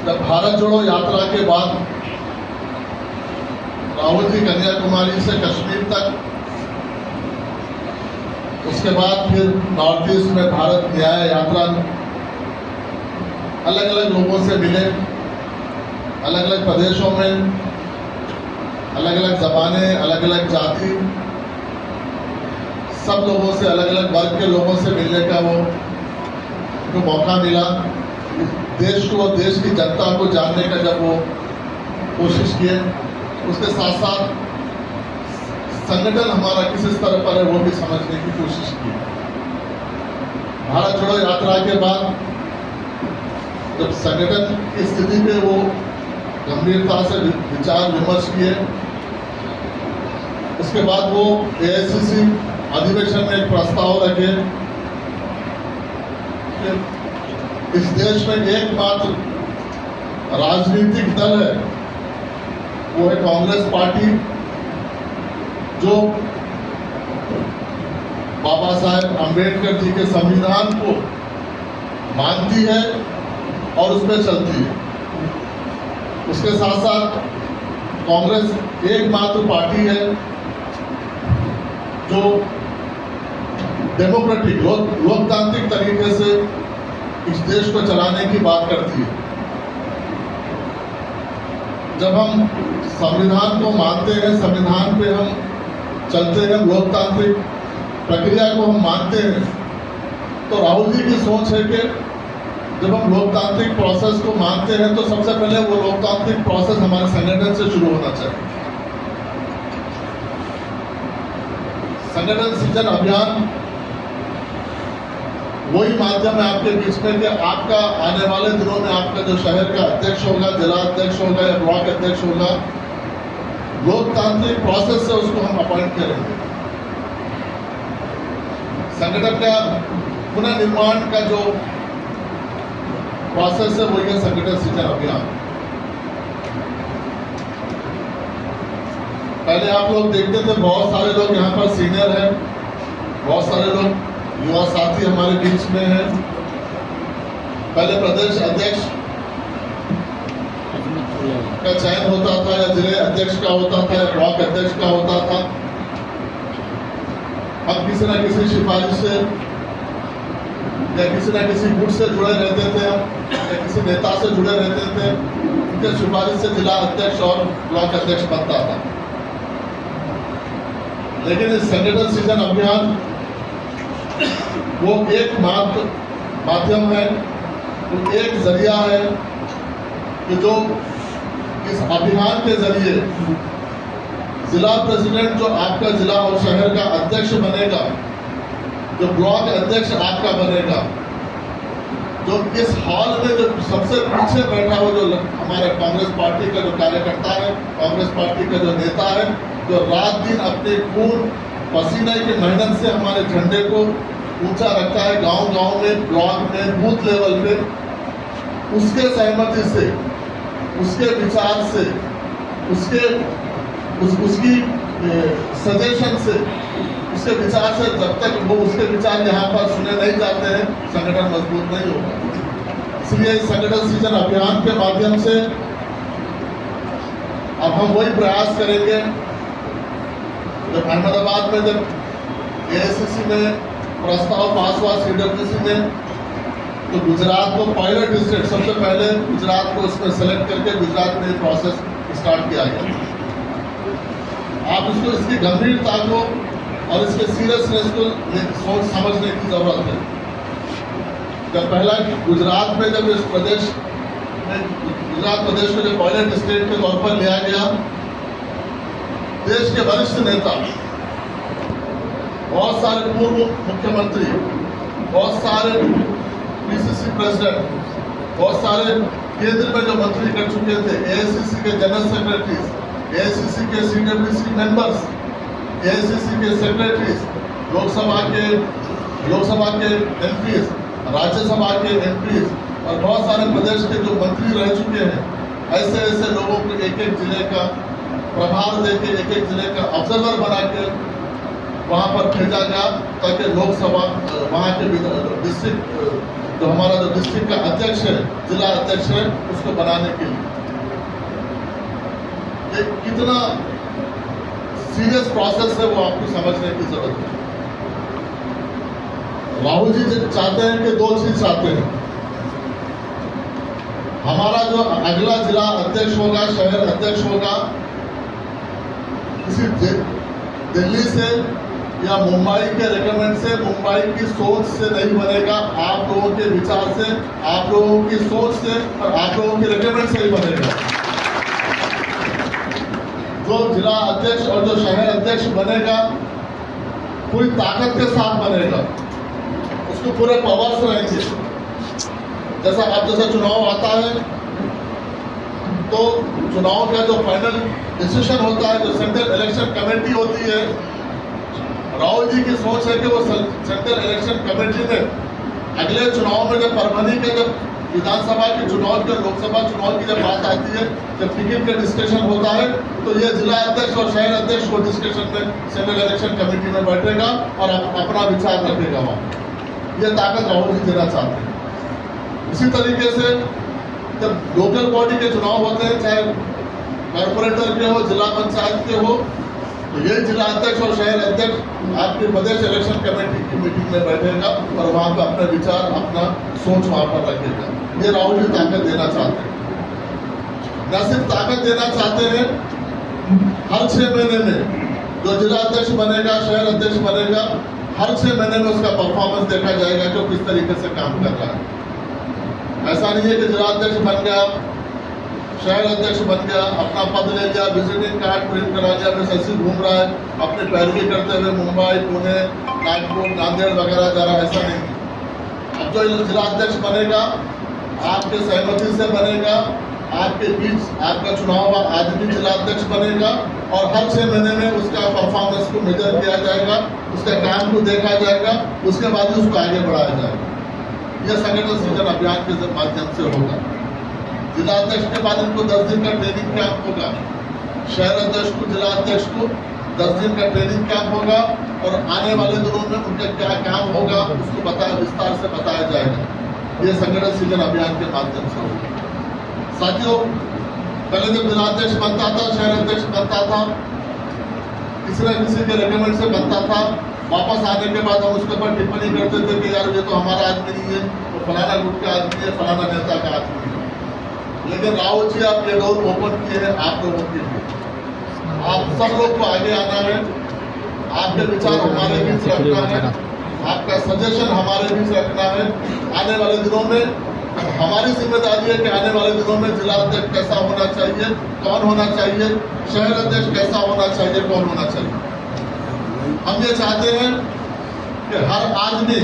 जब भारत जोड़ो यात्रा के बाद राहुल जी कन्याकुमारी से कश्मीर तक, उसके बाद फिर नॉर्थ ईस्ट में भारत न्याय यात्रा अलग अलग लोगों से मिले, अलग अलग प्रदेशों में, अलग अलग जबाने, अलग अलग जाति, सब लोगों से, अलग अलग वर्ग के लोगों से मिलने का वो मौका मिला। देश को, देश की जनता को जानने का जब वो कोशिश किए, उसके साथ साथ संगठन हमारा किस स्तर पर है वो भी समझने की कोशिश की। भारत जोड़ो यात्रा के बाद जब संगठन की स्थिति पे वो गंभीरता से विचार विमर्श किए, उसके बाद वो एआईसीसी अधिवेशन में एक प्रस्ताव रखे कि इस देश में एकमात्र राजनीतिक दल है, वो है कांग्रेस पार्टी, जो बाबा साहेब अम्बेडकर जी के संविधान को मानती है और उस पर चलती है। उसके साथ साथ कांग्रेस एकमात्र पार्टी है जो डेमोक्रेटिक, लोकतांत्रिक तरीके से इस देश को चलाने की बात करती है। जब हम संविधान को मानते हैं, संविधान पे हम चलते हैं, लोकतांत्रिक प्रक्रिया को हम मानते हैं, तो राहुल जी की सोच है कि जब हम लोकतांत्रिक प्रोसेस को मानते हैं तो सबसे पहले वो लोकतांत्रिक प्रोसेस हमारे संगठन से शुरू होना चाहिए। संगठन सृजन अभियान वही माध्यम है आपके बीच में कि आपका आने वाले दिनों में आपका जो शहर का अध्यक्ष होगा, जिला अध्यक्ष होगा या ब्लॉक अध्यक्ष होगा, लोकतांत्रिक प्रोसेस से उसको हम अपॉइंट करेंगे। संगठन का पुनर्निर्माण का जो प्रोसेस है वो ये संगठन सृजन अभियान। पहले आप लोग देखते थे बहुत सारे लोग यहाँ पर सीनियर हैं, बहुत सारे लोग युवा साथी हमारे बीच में हैं। पहले प्रदेश अध्यक्ष का चयन होता था या जिले अध्यक्ष का होता था या ब्लॉक अध्यक्ष का होता था। अब किसी न किसी सिफारिश से या किसी न किसी गुट से जुड़े रहते थे हम, या किसी नेता से जुड़े रहते थे, उनके सिफारिश से जिला अध्यक्ष और ब्लॉक अध्यक्ष बनता था। लेकिन इस संगठन सृजन अभियान वो एक माध्यम है, वो एक जरिया है कि जो इस अभियान के जरिए जिला प्रेसिडेंट जो आपका जिला और शहर का अध्यक्ष बनेगा, जो ब्लॉक अध्यक्ष आपका बनेगा, जो इस हॉल में जो सबसे पीछे बैठा हो, जो हमारे कांग्रेस पार्टी का जो कार्यकर्ता है, कांग्रेस पार्टी का जो नेता है, जो रात दिन अपने खून पसीने की मेहनत से हमारे झंडे को ऊंचा रखता है, गांव-गांव में, ब्लॉक में, बूथ लेवल पे, उसके सहमति से, उसके विचार से, उसकी सजेशन से, उसके विचार से, जब तक वो उसके विचार यहाँ पर सुने नहीं जाते हैं, संगठन मजबूत नहीं होगा। इसलिए इस संगठन सृजन अभियान के माध्यम से अब हम वही प्रयास करेंगे। जब अहमदाबाद में जब एआईसीसी में प्रस्ताव पास हुआ CWC में, तो गुजरात को पायलट स्टेट, सबसे पहले गुजरात को उसमें सेलेक्ट करके गुजरात में प्रोसेस स्टार्ट किया गया। आप इसको, इसकी गंभीरता को और इसके सीरियसनेस को सोच समझने की जरूरत है। जब पहला गुजरात में जब इस प्रदेश में, गुजरात प्रदेश को जब पायलट स्टेट के तौर पर लिया गया, देश के वरिष्ठ नेता, बहुत सारे पूर्व मुख्यमंत्री, बहुत सारे PCC प्रेसिडेंट, बहुत सारे केंद्र में जो मंत्री कर चुके थे, AICC के जनरल सेक्रेटरीज, AICC के CWC मेंबर्स, AICC के सेक्रेटरीज, लोकसभा के MPs, राज्यसभा के MPs और बहुत सारे प्रदेश के जो मंत्री रह चुके हैं, ऐसे लोगों को एक एक जिले का प्रभार देके, एक एक जिले का ऑब्जर्वर बना के वहाँ पर भेजा गया, ताकि लोकसभा वहाँ के डिस्ट्रिक्ट, जो हमारा जो डिस्ट्रिक्ट का अध्यक्ष है, जिला अध्यक्ष है, उसको बनाने के लिए। ये कितना सीरियस प्रोसेस है वो आपको समझने की जरूरत है। राहुल जी चाहते हैं कि 2 चीज चाहते हैं। हमारा जो अगला जिला अध्यक्ष होगा, शहर अध्यक्ष होगा, किसी दिल्ली से या मुंबई के रेकमेंड से, मुंबई की सोच से नहीं बनेगा, आप लोगों के विचार से, आप लोगों की सोच से और आप लोगों के रेकमेंड से ही बनेगा। जो जिला अध्यक्ष और जो शहर अध्यक्ष बनेगा, पूरी ताकत के साथ बनेगा, उसको पूरे पावर्स रहेंगे। जैसा चुनाव आता है, तो चुनाव का जो फाइनल डिसीजन होता है, जो सेंट्रल इलेक्शन कमेटी होती है, राहुल जी की सोच है कि वो सेंट्रल इलेक्शन कमेटी में अगले चुनाव में, जब परभनी के जब विधानसभा के चुनाव के, लोकसभा चुनाव की जब बात आती है, जब टिकट का डिस्कशन होता है, तो ये जिला अध्यक्ष और शहर अध्यक्ष को डिस्कशन में सेंट्रल इलेक्शन कमेटी में बैठेगा और अपना विचार रखेगा वहाँ। ये ताकत राहुल जी देना चाहते हैं। इसी तरीके से जब लोकल बॉडी के चुनाव होते हैं, चाहे कॉर्पोरेटर के हो, जिला पंचायत के हो, तो ये जिला अध्यक्ष और शहर अध्यक्ष आपके प्रदेश इलेक्शन कमेटी की मीटिंग में बैठेगा और वहाँ पर अपने विचार, अपना सोच वहाँ पर रखेगा। ये राहुल जी ताकत देना चाहते हैं। न सिर्फ ताकत देना चाहते हैं, हर 6 महीने में जो जिला अध्यक्ष बनेगा, शहर अध्यक्ष बनेगा, हर 6 महीने में उसका परफॉर्मेंस देखा जाएगा कि वो किस तरीके से काम कर रहा है। ऐसा नहीं है कि जिला अध्यक्ष बन गया, शहर अध्यक्ष बन गया, अपना पद ले लिया, विजिटिंग कार्ड प्रिंट करा लिया, बस ऐसे घूम रहा है, अपने पैरवी करते हुए मुंबई, पुणे, नागपुर, नांदेड़ वगैरह जा रहा है, ऐसा नहीं। अब जो जिला अध्यक्ष बनेगा, आपके सहमति से बनेगा, आपके बीच आपका चुनाव आदमी जिला अध्यक्ष बनेगा और हर 6 महीने में उसका परफॉर्मेंस को मेजर किया जाएगा, उसके काम को देखा जाएगा, उसके बाद ही उसको आगे बढ़ाया जाएगा। यह संगठन सृजन अभियान के माध्यम से होगा। जिला अध्यक्ष के बाद उनको 10 दिन का ट्रेनिंग कैंप होगा, शहर अध्यक्ष को, जिला अध्यक्ष को 10 दिन का ट्रेनिंग कैंप होगा और आने वाले दिनों में उनका क्या काम होगा उसको विस्तार से बताया जाएगा। ये संगठन सृजन अभियान के माध्यम से होगा। साथियों, पहले जब जिला अध्यक्ष बनता था, शहर अध्यक्ष बनता था, किसी न किसी के रेकमेंड से बनता था, वापस आने के बाद हम उसके ऊपर टिप्पणी करते थे कि यार ये तो हमारा आदमी नहीं है, वो फलाना गुट का आदमी है, फलाना नेता का आदमी है। लेकिन राहुल जी, आप ये डोर ओपन किए हैं आप लोगों के लिए। आप सब लोग को आगे आना है, आपके विचार हमारे बीच रखना है, आपका सजेशन हमारे बीच रखना है। आने वाले दिनों में हमारी जिम्मेदारी है कि आने वाले दिनों में जिला अध्यक्ष कैसा होना चाहिए, कौन होना चाहिए, शहर अध्यक्ष कैसा होना चाहिए, कौन होना चाहिए। हम ये चाहते हैं कि हर आदमी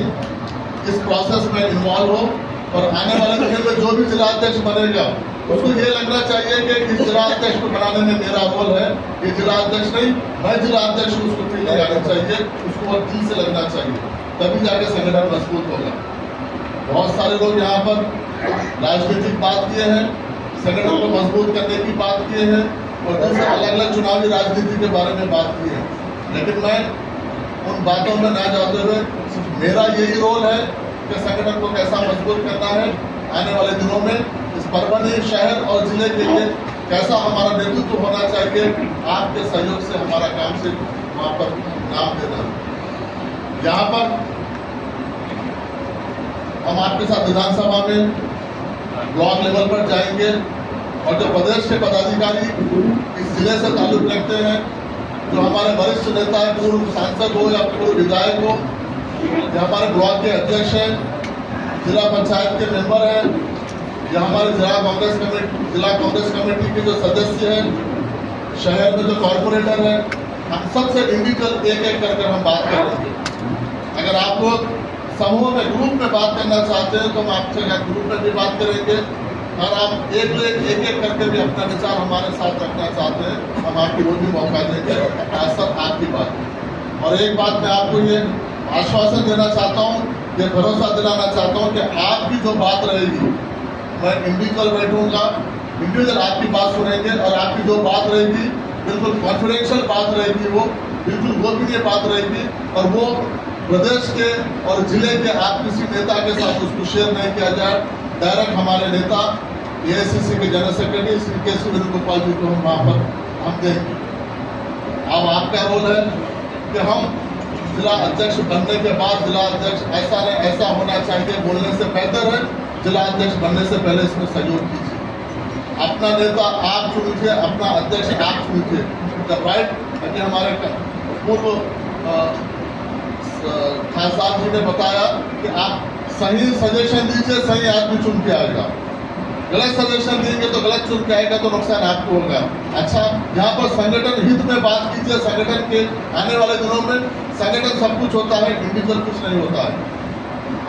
इस प्रोसेस में इन्वॉल्व हो और आने वाले दिन में जो भी जिला अध्यक्ष बनेगा उसको ये लगना चाहिए कि इस जिला अध्यक्ष को बनाने में मेरा रोल है। ये जिला अध्यक्ष नहीं, मैं जिला अध्यक्ष हूँ, उसको फीलिंग आनी चाहिए, उसको और दिल से लगना चाहिए, तभी जाके संगठन मजबूत होगा। बहुत सारे लोग यहाँ पर राजनीतिक बात किए हैं, संगठन को मजबूत करने की बात किए हैं और दूसरे अलग अलग चुनावी राजनीति के बारे में बात की है, लेकिन मैं उन बातों में ना जाते हुए मेरा यही रोल है कि संगठन को कैसा मजबूत करना है, आने वाले दिनों में इस परभनी शहर और जिले के लिए कैसा हमारा नेतृत्व होना चाहिए। आपके सहयोग से हमारा काम से वहाँ पर नाम देना। यहाँ पर हम आपके साथ विधानसभा में ब्लॉक लेवल पर जाएंगे और जो प्रदेश के पदाधिकारी इस जिले से ताल्लुक रखते हैं, जो हमारे वरिष्ठ नेता है, पूर्व सांसद हो या पूर्व विधायक हो, जो हमारे ब्लॉक के अध्यक्ष हैं, जिला पंचायत के मेंबर हैं, या हमारे जिला कांग्रेस कमेटी के जो सदस्य हैं, शहर में जो कॉर्पोरेटर हैं, हम सबसे इंडिविजुअल एक एक करके हम बात करेंगे। अगर आप लोग समूह में ग्रुप में बात करना चाहते हैं तो हम आपसे ग्रुप में भी बात करेंगे, और आप एक करके भी अपना विचार हमारे साथ रखना चाहते हैं, हम आपको वो भी मौका देंगे। ऐसा आपकी बात। और एक बात मैं आपको ये आश्वासन देना चाहता हूँ, ये भरोसा दिलाना चाहता हूँ कि आपकी जो बात रहेगी, मैं इंडिविजुअल बैठूंगा, इंडिविजुअल आपकी बात सुनेंगे और आपकी जो बात रहेगी बिल्कुल कॉन्फिडेंशियल बात रहेगी, वो बिल्कुल गोपनीय बात रहेगी, और वो प्रदेश के और जिले के आप किसी नेता के साथ उसको शेयर नहीं किया जाए। डायरेक्ट हमारे नेता एआईसीसी के जनरल सेक्रेटरी श्री के वेणुगोपाल जी को हम वहाँ पर हम देंगे। अब आपका रोल है कि हम जिला अध्यक्ष बनने के बाद जिला अध्यक्ष ऐसा नहीं ऐसा होना चाहिए बोलने से बेहतर है जिला अध्यक्ष बनने से पहले इसमें सहयोग कीजिए। अपना नेता आप चुनिए, अपना अध्यक्ष आप चुनिए। जब राइट कि हमारे पूर्व खान साहब जी ने बताया कि आप सही सजेशन दीजिए, सही आदमी चुन के आएगा। गलत सजेशन देंगे तो गलत चुन के आएगा तो नुकसान आपको होगा। अच्छा, यहाँ पर संगठन हित में बात कीजिए। संगठन के आने वाले दिनों में संगठन सब कुछ होता है, इंडिविजुअल कुछ नहीं होता है।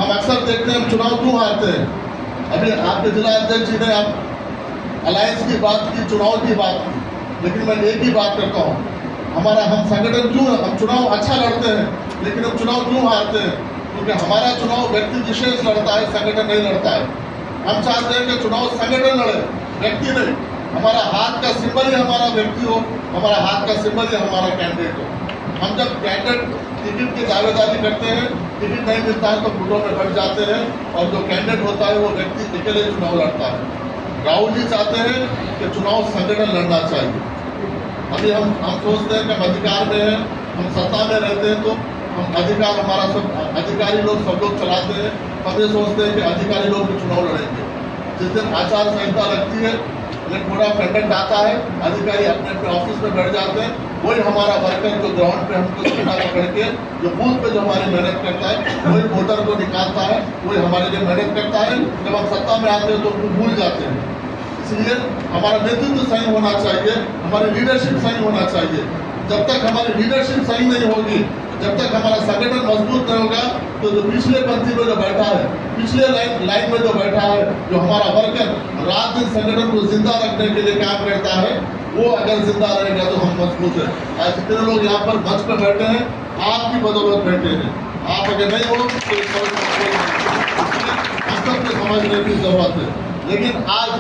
हम अक्सर देखते हैं हम चुनाव क्यों हारते हैं। अभी आपके जिला अध्यक्ष जी ने आप अलायंस की बात की, चुनाव की बात की, लेकिन मैं एक ही बात करता हूँ, हम संगठन क्यों हम चुनाव अच्छा लड़ते हैं, लेकिन हम चुनाव क्यों हारते हैं? क्योंकि हमारा चुनाव व्यक्ति विशेष लड़ता है, संगठन नहीं लड़ता है। हम चाहते हैं कि चुनाव संगठन लड़े, व्यक्ति नहीं। हमारा हाथ का सिंबल ही हमारा व्यक्ति हो, हमारा हाथ का सिंबल ही हमारा कैंडिडेट हो। हम जब कैंडिडेट टिकट की दावेदारी करते हैं, टिकट नहीं मिलता है तो फुटों में बैठ जाते हैं, और जो कैंडिडेट होता है वो व्यक्ति अकेले चुनाव लड़ता है। राहुल जी चाहते हैं कि चुनाव संगठन लड़ना चाहिए। अभी हम सोचते हैं कि हम अधिकार में हैं, हम सत्ता में रहते हैं, तो हम अधिकार हमारा सब अधिकारी लोग सब लोग चलाते हैं। हम ये सोचते हैं कि अधिकारी लोग भी चुनाव लड़ेंगे। जिस दिन आचार संहिता लगती है, कोड ऑफ कंडक्ट आता है, अधिकारी अपने अपने ऑफिस में बैठ जाते हैं, वही हमारा वर्कर जो ग्राउंड पे हमको सूचना पकड़ के जो बूथ पे जो हमारी मेहनत करता है, वही वोटर को निकालता है, वही हमारे लिए मेहनत करता है। जब हम सत्ता में आते हैं तो भूल जाते हैं। इसलिए हमारा नेतृत्व सही होना चाहिए, हमारी लीडरशिप सही होना चाहिए। जब तक हमारी लीडरशिप सही नहीं होगी, जब तक हमारा संगठन मजबूत नहीं होगा, तो जो पिछले पंक्ति में जो बैठा है, पिछले लाइन में जो बैठा है, जो हमारा वर्कर रात दिन संगठन को जिंदा रखने के लिए काम करता है, वो अगर जिंदा रहेगा तो हम मजबूत है। आज जितने लोग यहाँ पर मंच पर बैठे हैं, आपकी बदौलत बैठे हैं। आप अगर नहीं हो तो हम सबको समझने की जरूरत है। लेकिन आज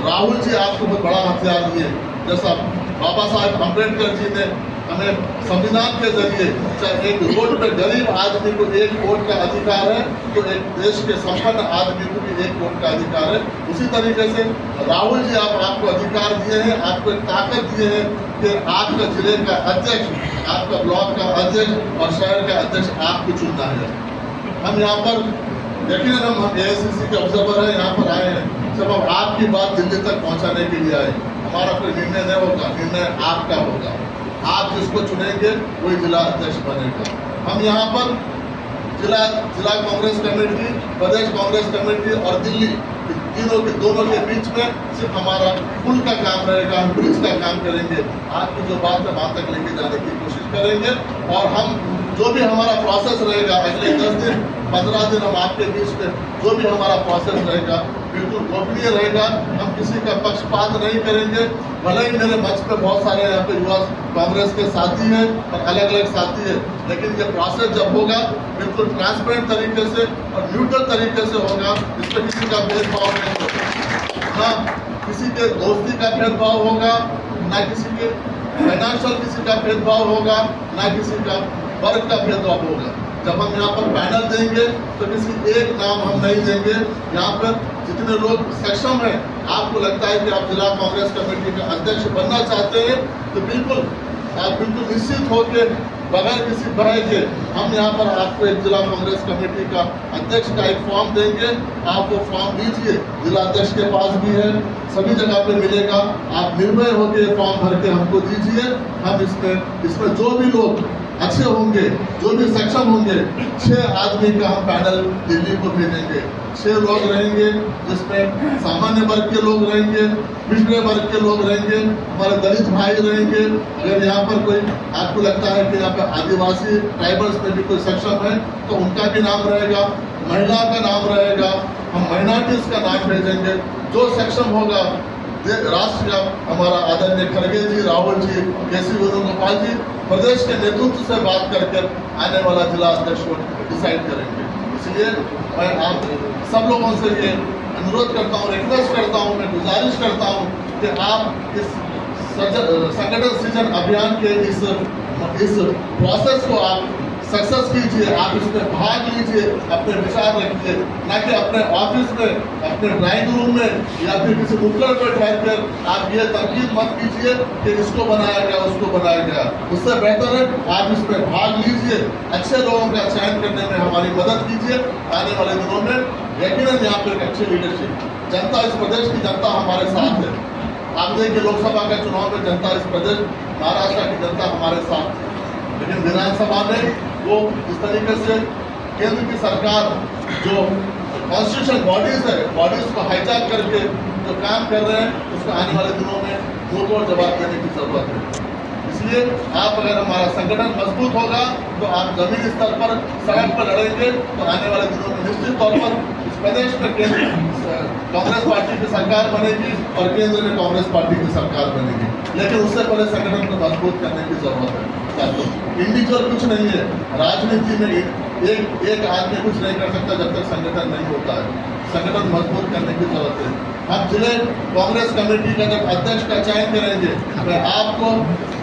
राहुल जी आपको बहुत बड़ा हथियार दिए। जैसा बाबा साहब अम्बेडकर जी ने हमें संविधान के जरिए, चाहे एक वोट पे गरीब आदमी को एक वोट का अधिकार है, तो एक देश के संपन्न आदमी को भी एक वोट का अधिकार है। उसी तरीके से राहुल जी आपको अधिकार दिए हैं, आपको एक ताकत दिए हैं कि आपका जिले का अध्यक्ष, आपका ब्लॉक का अध्यक्ष और शहर का अध्यक्ष आपको चुनना है। हम यहाँ पर यकीनन हम एआईसीसी के ऑब्जर्वर हैं, यहाँ पर आए हैं जब हम आपकी बात दिल्ली तक पहुँचाने के लिए आए। हमारा कोई निर्णय नहीं होगा, निर्णय आपका होगा। आप जिसको चुनेंगे वही जिला अध्यक्ष बनेगा। हम यहाँ पर जिला कांग्रेस कमेटी, प्रदेश कांग्रेस कमेटी और दिल्ली दोनों के बीच में सिर्फ हमारा पुल का काम रहेगा, ब्रिज का काम करेंगे। आपकी जो बात है वहाँ तक लेके जाने की कोशिश करेंगे और हम जो भी हमारा प्रोसेस रहेगा अगले 10 दिन 15 दिन हम आपके बीच में जो भी हमारा प्रोसेस रहेगा बिल्कुल गोपनीय रहेगा। हम किसी का पक्षपात नहीं करेंगे। भले ही मेरे मंच पे बहुत सारे यहाँ पे युवा कांग्रेस के साथी हैं और अलग अलग साथी हैं, लेकिन ये प्रोसेस जब होगा बिल्कुल ट्रांसपेरेंट तरीके से और न्यूट्रल तरीके से होगा। इसमें किसी का भेदभाव नहीं होगा, ना किसी के दोस्ती का भेदभाव होगा, ना किसी के फाइनेंशियल किसी का भेदभाव होगा, ना किसी का वर्ग का भेदभाव होगा। जब हम यहाँ पर पैनल देंगे तो किसी एक नाम हम नहीं देंगे। यहाँ पर जितने लोग सक्षम हैं, आपको लगता है कि आप जिला कांग्रेस कमेटी का अध्यक्ष बनना चाहते हैं तो बिल्कुल आप बिल्कुल निश्चित होकर बगैर किसी भय के हम यहाँ पर आपको एक जिला कांग्रेस कमेटी का अध्यक्ष का एक फॉर्म देंगे। आप वो फॉर्म दीजिए, जिला अध्यक्ष के पास भी है, सभी जगह पे मिलेगा। आप निर्भय होकर फॉर्म भर के हमको दीजिए। हम इसमें जो भी लोग अच्छे होंगे, जो भी सक्षम होंगे, 6 आदमी का हम पैनल दिल्ली को भेजेंगे। 6 लोग रहेंगे जिसमें सामान्य वर्ग के लोग रहेंगे, पिछड़े वर्ग के लोग रहेंगे, हमारे दलित भाई रहेंगे। अगर यहाँ पर कोई आपको लगता है कि यहाँ पे आदिवासी ट्राइबल्स में भी कोई सक्षम है तो उनका भी नाम रहेगा, महिला का नाम रहेगा, हम माइनॉरिटीज का नाम भेजेंगे। जो सक्षम होगा राष्ट्रीय हमारा आदरणीय खड़गे जी, राहुल जी, केसी वेणुगोपाल जी प्रदेश के नेतृत्व से बात करके आने वाला जिला अध्यक्ष को डिसाइड करेंगे। इसलिए मैं आप सब लोगों से ये अनुरोध करता हूँ, रिक्वेस्ट करता हूँ, मैं गुजारिश करता हूँ कि आप इस संगठन सृजन अभियान के इस प्रोसेस को आप सक्सेस कीजिए, आप इसमें भाग लीजिए, अपने विचार रखिए, ना कि अपने ऑफिस में, अपने ड्राइंग रूम में या फिर किसी नुक्कड़ पर ठहर कर आप ये तनकीद मत कीजिए कि इसको बनाया गया, उसको बनाया गया। उससे बेहतर है आप इसमें भाग लीजिए, अच्छे लोगों का चयन करने में हमारी मदद कीजिए। आने वाले दिनों में यकीनन यहाँ पर एक अच्छी लीडरशिप, जनता, इस प्रदेश की जनता हमारे साथ है। आप देखिए लोकसभा का चुनाव में जनता, इस प्रदेश महाराष्ट्र की जनता हमारे साथ है, लेकिन विधानसभा में वो इस तरीके से केंद्र की सरकार जो कॉन्स्टिट्यूशन बॉडीज है, बॉडीज को हाईजैक करके जो काम कर रहे हैं उसको आने वाले दिनों में मुंहतोड़ जवाब देने की जरूरत है। इसलिए आप अगर हमारा संगठन मजबूत होगा तो आप जमीनी स्तर पर सड़क पर लड़ेंगे तो आने वाले दिनों में निश्चित तौर पर इस प्रदेश में केंद्र कांग्रेस पार्टी की सरकार बनेगी और केंद्र में कांग्रेस पार्टी की सरकार बनेगी। लेकिन उससे पहले संगठन को मजबूत करने की जरूरत है। इंडिविजुअल कुछ नहीं है, राजनीति में एक आदमी कुछ नहीं कर सकता जब तक संगठन नहीं होता है। संगठन मजबूत करने की जरूरत है। हम जिले कांग्रेस कमेटी का जब अध्यक्ष का चयन करेंगे मैं आपको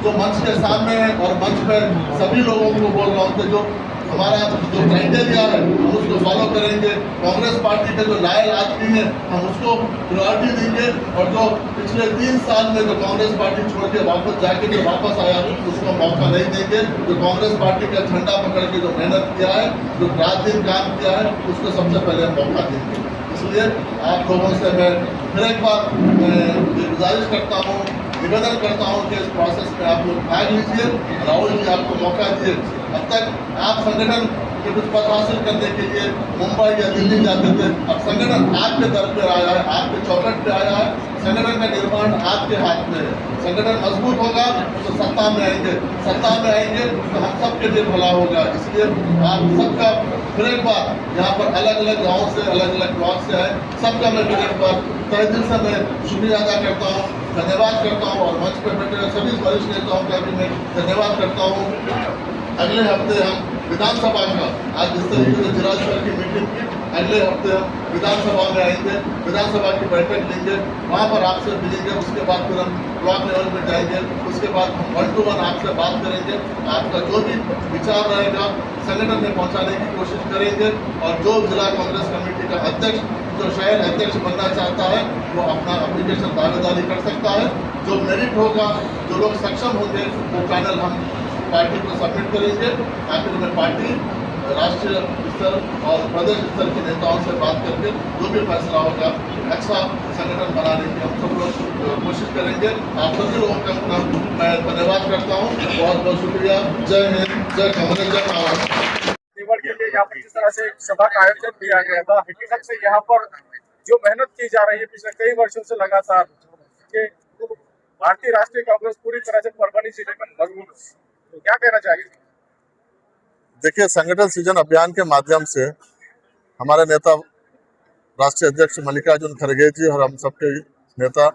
जो मंच के सामने है और मंच पर सभी लोगों को बोल रहा हूँ कि जो हमारा जो क्राइटेरिया है हम उसको फॉलो करेंगे। कांग्रेस पार्टी के जो लायल आदमी है हम उसको प्रायोरिटी देंगे और जो पिछले 3 साल में जो कांग्रेस पार्टी छोड़ के वापस जाके जो वापस आया उसको मौका नहीं देंगे। जो कांग्रेस पार्टी का झंडा पकड़ के जो मेहनत किया है, जो रात दिन काम किया है, उसको सबसे पहले हम मौका देंगे। इसलिए आप लोगों से मैं फिर एक बार गुजारिश करता हूँ, निवेदन करता हूँ कि इस प्रोसेस में आप लोग भाग लीजिए। राहुल जी आपको मौका दिए, अब तक आप संगठन के कुछ पद हासिल करने के लिए मुंबई या दिल्ली जाते थे, अब संगठन आपके दर पर आया है, आपके चौखट पे आया है। संगठन का निर्माण आपके हाथ में है। संगठन मजबूत होगा तो सत्ता में आएंगे, सत्ता में आएंगे तो हम सबके लिए भला होगा। इसलिए आप सबका फिर एक बार यहाँ पर अलग अलग गाँव से, अलग अलग ब्लॉक से आए, सबका मैं फिर एक बार तहे दिल से मैं शुक्रिया अदा करता हूँ, धन्यवाद करता हूँ और मंच पर बैठे सभी वरिष्ठ नेताओं का भी मैं धन्यवाद करता हूँ। अगले हफ्ते हम विधानसभा का, आज जिस तरीके से जिला स्तर की मीटिंग की, अगले हफ्ते हम विधानसभा में आएंगे, विधानसभा की बैठक लेंगे, वहाँ पर आपसे मिलेंगे। उसके बाद फिर हम ब्लॉक लेवल में जाएंगे, उसके बाद हम 1 to 1 आपसे बात करेंगे। आपका जो भी विचार रहेगा संगठन में पहुँचाने की कोशिश करेंगे और जो जिला कांग्रेस कमेटी का अध्यक्ष, जो शहर अध्यक्ष बनना चाहता है वो अपना एप्लीकेशन दावेदारी कर सकता है। जो मेरिट होगा, जो लोग सक्षम होंगे वो पैनल हम पार्टी को सबमिट करेंगे। आखिर में पार्टी राष्ट्रीय स्तर और प्रदेश स्तर के नेताओं से बात करके जो भी फैसला होगा अच्छा संगठन बनाने की हम सब लोग कोशिश करेंगे। आप सभी लोगों का मैं धन्यवाद करता हूँ, बहुत बहुत शुक्रिया। जय हिंद, जय कांग्रेस, जय महाराष्ट्र। निवड़ के लिए यहाँ पर जिस तरह से सभा का आयोजन किया गया था, हकीकत से यहाँ पर जो मेहनत की जा रही है पिछले कई वर्षों से लगातार, कि भारतीय राष्ट्रीय कांग्रेस पूरी तरह से परभनी जिले में मजबूत है, तो क्या कहना चाहिए? देखिए, संगठन सृजन अभियान के माध्यम से हमारे नेता राष्ट्रीय अध्यक्ष मल्लिकार्जुन खड़गे जी और हम सबके नेता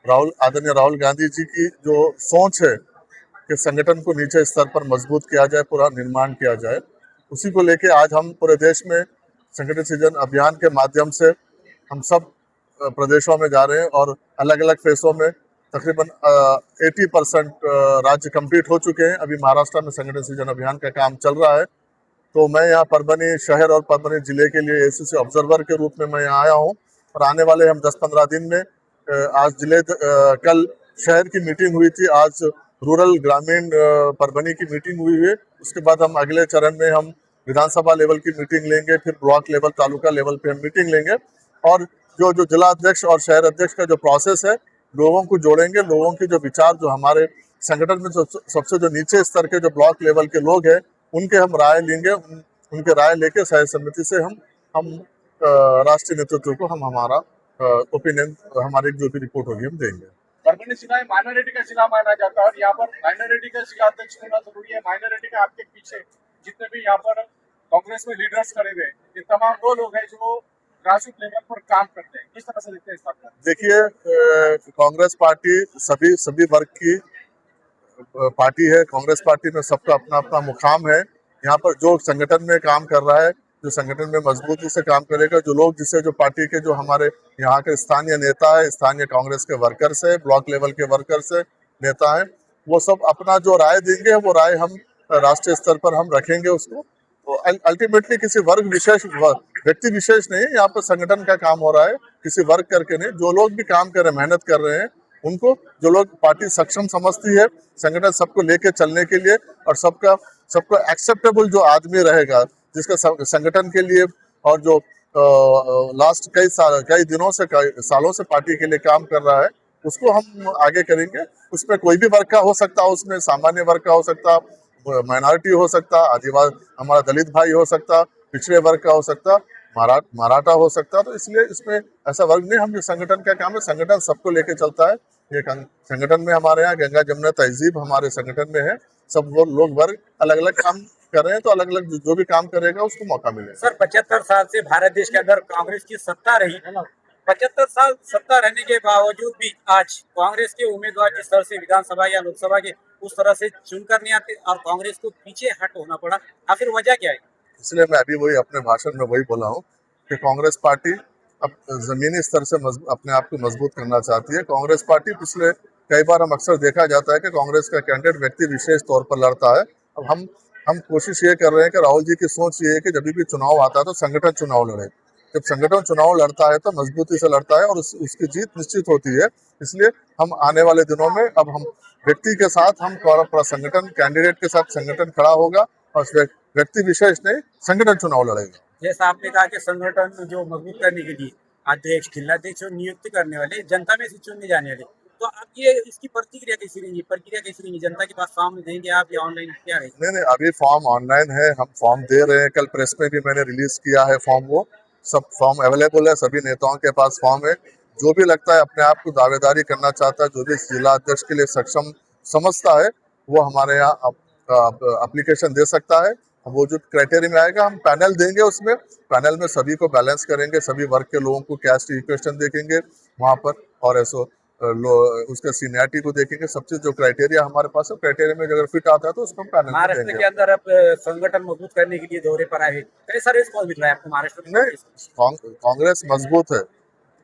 आदरणीय राहुल गांधी जी की जो सोच है कि संगठन को नीचे स्तर पर मजबूत किया जाए, पूरा निर्माण किया जाए, उसी को लेके आज हम पूरे देश में संगठन सृजन अभियान के माध्यम से हम सब प्रदेशों में जा रहे हैं और अलग अलग फेसों में तकरीबन 80% राज्य कंप्लीट हो चुके हैं। अभी महाराष्ट्र में संगठन सृजन अभियान का काम चल रहा है। तो मैं यहाँ परभनी शहर और परभनी जिले के लिए एसीसी ऑब्जर्वर के रूप में मैं यहाँ आया हूँ और आने वाले हम 10-15 दिन में आज कल शहर की मीटिंग हुई थी, आज रूरल ग्रामीण परभनी की मीटिंग हुई है। उसके बाद हम अगले चरण में हम विधानसभा लेवल की मीटिंग लेंगे, फिर ब्लॉक लेवल, तालुका लेवल पे हम मीटिंग लेंगे और जो जिला अध्यक्ष और शहर अध्यक्ष का जो प्रोसेस है, लोगों को जोड़ेंगे, लोगों के जो विचार, जो हमारे संगठन में सबसे जो नीचे स्तर के जो ब्लॉक लेवल के लोग हैं, उनके हम राय लेंगे, उनके राय लेके सहायक समिति से हम राष्ट्रीय नेतृत्व को हम हमारा ओपिनियन, हमारी जो भी रिपोर्ट होगी हम देंगे। परभनी जिला माइनॉरिटी का जिला माना जाता है और यहाँ पर माइनॉरिटी का जिला अध्यक्ष होना जरूरी है। माइनॉरिटी का आपके पीछे जितने भी यहाँ पर कांग्रेस में लीडर्स खड़े हुए, ये तमाम वो लोग हैं जो ग्रासरूट लेवल पर काम करते हैं। किस तरह से देखते हैं इस बात को? देखिए, कांग्रेस पार्टी सभी वर्ग की पार्टी है। कांग्रेस पार्टी में सबका अपना अपना मुकाम है। यहाँ पर जो संगठन में काम कर रहा है, जो संगठन में मजबूती से काम करेगा, जो लोग जो पार्टी के जो हमारे यहाँ के स्थानीय नेता है, स्थानीय कांग्रेस के वर्कर्स है, ब्लॉक लेवल के वर्कर्स है, नेता है, वो सब अपना जो राय देंगे, वो राय हम राष्ट्रीय स्तर पर हम रखेंगे उसको। तो अल्टीमेटली किसी वर्ग विशेष, व्यक्ति विशेष नहीं, यहाँ पर संगठन का काम हो रहा है, किसी वर्ग करके नहीं। जो लोग भी काम कर रहे हैं, मेहनत कर रहे हैं, उनको जो लोग पार्टी सक्षम समझती है, संगठन सबको लेके चलने के लिए और सबको एक्सेप्टेबल जो आदमी रहेगा, जिसका संगठन के लिए और जो लास्ट कई दिनों से, कई सालों से पार्टी के लिए काम कर रहा है, उसको हम आगे करेंगे। उसमें कोई भी वर्ग का हो सकता है, उसमें सामान्य वर्ग का हो सकता, माइनॉरिटी हो सकता, आदिवासी, हमारा दलित भाई हो सकता, पिछड़े वर्ग का हो सकता, मराठा हो सकता। तो इसलिए इसमें ऐसा वर्ग नहीं, हम जो संगठन का काम है, संगठन सबको लेके चलता है। ये संगठन में हमारे यहाँ गंगा जमुना तहजीब हमारे संगठन में है। सब वो लोग वर्ग अलग अलग काम कर रहे हैं, तो अलग अलग जो भी काम करेगा उसको मौका मिलेगा। सर, 75 साल से भारत देश के अंदर कांग्रेस की सत्ता रही, 75 साल सत्ता रहने के बावजूद भी आज कांग्रेस के उम्मीदवार जिस तरह से विधानसभा या लोकसभा के उस तरह से चुनकर नहीं आते और कांग्रेस को पीछे हट होना पड़ा, आखिर वजह क्या है? इसलिए मैं अभी वही अपने भाषण में वही बोला हूँ कि कांग्रेस पार्टी अब जमीनी स्तर से अपने आप को मजबूत करना चाहती है। कांग्रेस पार्टी पिछले कई बार हम अक्सर देखा जाता है कि कांग्रेस का कैंडिडेट व्यक्ति विशेष तौर पर लड़ता है। अब हम कोशिश ये कर रहे हैं कि राहुल जी की सोच ये है कि जब भी चुनाव आता है तो संगठन चुनाव लड़े। जब संगठन चुनाव लड़ता है तो मजबूती से लड़ता है और उसकी जीत निश्चित होती है। इसलिए हम आने वाले दिनों में अब हम व्यक्ति के साथ, हम पूरा संगठन कैंडिडेट के साथ संगठन खड़ा होगा और व्यक्ति विशेष नहीं, संगठन चुनाव लड़ेगा। जैसा आपने कहा कि संगठन जो मजबूत करने के लिए अध्यक्ष, जिलाध्यक्ष नियुक्त करने वाले जनता में से चुनने जाने वाले, तो आप ये इसकी प्रक्रिया कैसी रहेंगी? जनता के पास फॉर्म देंगे आप या ऑनलाइन क्या रहेगा? नहीं, अभी फॉर्म ऑनलाइन है, हम फॉर्म दे रहे हैं। कल प्रेस में भी मैंने रिलीज किया है फॉर्म, वो सब फॉर्म अवेलेबल है, सभी नेताओं के पास फॉर्म है। जो भी लगता है अपने आप को दावेदारी करना चाहता है, जो भी जिला अध्यक्ष के लिए सक्षम समझता है, वो हमारे यहाँ एप्लीकेशन दे सकता है। वो जो क्राइटेरिया में आएगा, हम पैनल देंगे, उसमें पैनल में सभी को बैलेंस करेंगे, सभी वर्ग के लोगों को कैस्ट इक्वेशन देखेंगे वहाँ पर और ऐसो उसके सीनियरिटी को देखेंगे। सब चीज जो क्राइटेरिया हमारे पास है, क्राइटेरिया में अगर फिट आता है तो उसको हम पैनल में देंगे। महाराष्ट्र के अंदर अब संगठन मजबूत करने के लिए दौरे पर आए, कैसा रिस्पॉन्स मिल रहा है आपको महाराष्ट्र में? कांग्रेस मजबूत है,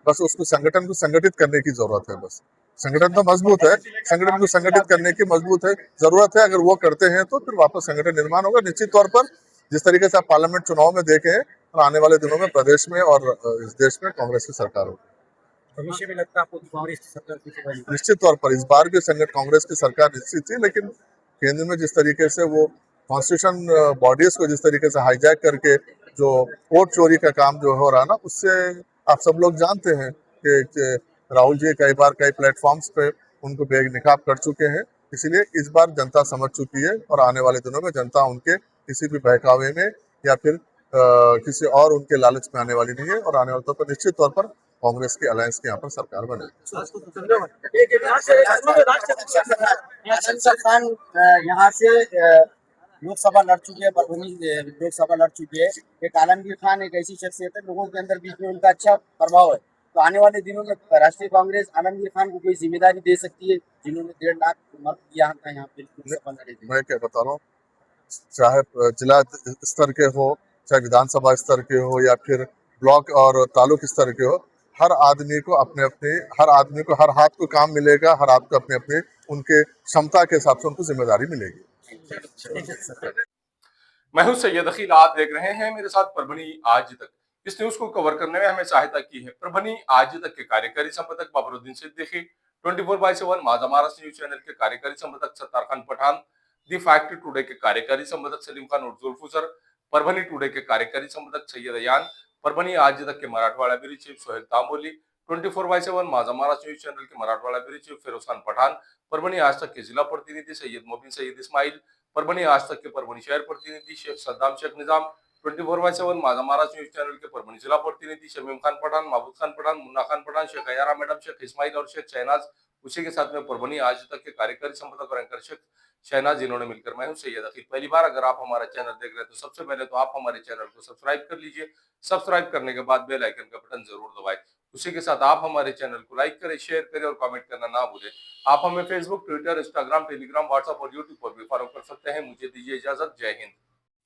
बस उसको संगठन को संगठित करने की जरूरत है। बस संगठन तो मजबूत है, संगठन को संगठित करने की मजबूत है जरूरत है। अगर वो करते हैं तो फिर वापस संगठन निर्माण होगा निश्चित तौर पर। जिस तरीके से आप पार्लियामेंट चुनाव में देखे हैं, तो आने वाले दिनों में प्रदेश में और इस देश में कांग्रेस की सरकार होगी। भविष्य में लगता है आपको कांग्रेस की सरकार? निश्चित तौर पर इस बार भी कांग्रेस की सरकार निश्चित थी, लेकिन केंद्र में जिस तरीके से वो कॉन्स्टिट्यूशन बॉडीज को जिस तरीके से हाईजैक करके जो वोट चोरी का काम जो हो रहा ना, उससे आप सब लोग जानते हैं कि राहुल जी कई बार कई प्लेटफॉर्म्स पे उनको बेनकाब कर चुके हैं। इसीलिए इस बार जनता समझ चुकी है और आने वाले दिनों में जनता उनके किसी भी बहकावे में या फिर किसी और उनके लालच में आने वाली नहीं है और आने वाले तौर पर निश्चित तौर पर कांग्रेस की अलायंस के यहाँ पर सरकार बनेगी। यहाँ से लोकसभा लड़ चुके हैं, परभनी लोकसभा लड़ चुके हैं। एक आलमगीर खान एक ऐसी शख्सियत है, लोगों के अंदर बीच में उनका अच्छा प्रभाव है। तो आने वाले दिनों में राष्ट्रीय कांग्रेस आलमगीर खान को कोई जिम्मेदारी दे सकती है, जिन्होंने 1.5 लाख मत किया था यहाँ पे लोकसभा लड़े थे। मैं क्या बता रहा हूँ, चाहे जिला स्तर के हो, चाहे विधानसभा स्तर के हो, या फिर ब्लॉक और तालुक स्तर के हो, हर आदमी को हर हाथ को काम मिलेगा, हर हाथ को अपने अपने उनके क्षमता के हिसाब से उनको जिम्मेदारी मिलेगी। मैं हूं सैयद अखिल, आप देख रहे हैं मेरे साथ परभनी आज तक। इस न्यूज को कवर करने में हमें सहायता की है परभनी आज तक के कार्यकारी संपादक बाबरुद्दीन सिद्दीकी, 24/7 माझा महाराष्ट्र न्यूज चैनल के कार्यकारी संपादक Sattar Khan Pathan, the fact today के कार्यकारी संपादक सलीम खान और जुल्फुसर, परभनी टुडे के कार्यकारी संपादक सैयद अयान, परभनी आज तक के मराठवाड़ा ब्यूरो चीफ सोहेल तांबोली, 24/7 माझा महाराष्ट्र न्यूज चैनल के मराठवाड़ा ब्यूरो चीफ फिरोज खान पठान, परभनी आज तक के जिला प्रतिनिधि सैयद मोबिन सैयद इस्माइल, परभनी आज तक के परभनी शहर प्रतिनिधि शेख सद्दाम शेख निजाम, 24/7 माझा महाराष्ट्र न्यूज चैनल के परभनी जिला प्रतिनिधि शमीम खान पठान, महबूब खान पठान, मुन्ना खान पठान, शेख अयारा मैडम, शेख इस्माइल और शेख शहनाज। उसी के साथ में परभनी आज तक के कार्यकारी संपादक और एंकर शेख शहनाज, जिन्होंने मिलकर मैं हूं सैयद अखिल। पहली बार अगर आप हमारा चैनल देख रहे हैं तो सबसे पहले तो आप हमारे चैनल को सब्सक्राइब कर लीजिए। सब्सक्राइब करने के बाद बेल आइकन का बटन जरूर दबाएं। उसी के साथ आप हमारे चैनल को लाइक करें, शेयर करें और कमेंट करना ना भूलें। आप हमें Facebook, Twitter, Instagram, Telegram, WhatsApp और यूट्यूब पर भी फॉलो कर सकते हैं। मुझे दीजिए इजाजत। जय हिंद।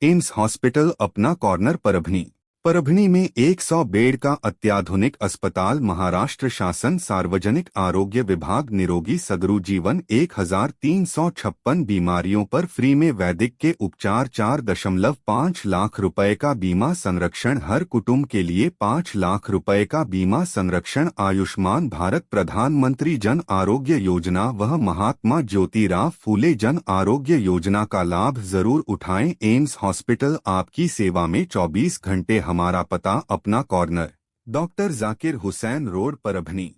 एम्स हॉस्पिटल अपना कॉर्नर परभनी। परभनी में 100 बेड का अत्याधुनिक अस्पताल। महाराष्ट्र शासन सार्वजनिक आरोग्य विभाग निरोगी सगरू जीवन। 1356 बीमारियों पर फ्री में वैदिक के उपचार। 4.5 लाख रुपए का बीमा संरक्षण हर कुटुंब के लिए। 5 लाख रुपए का बीमा संरक्षण। आयुष्मान भारत प्रधानमंत्री जन आरोग्य योजना व महात्मा ज्योतिराव फूले जन आरोग्य योजना का लाभ जरूर उठाएं। एम्स हॉस्पिटल आपकी सेवा में 24 घंटे। हमारा पता अपना corner, doctor Zakir Hussain road, Parbhani.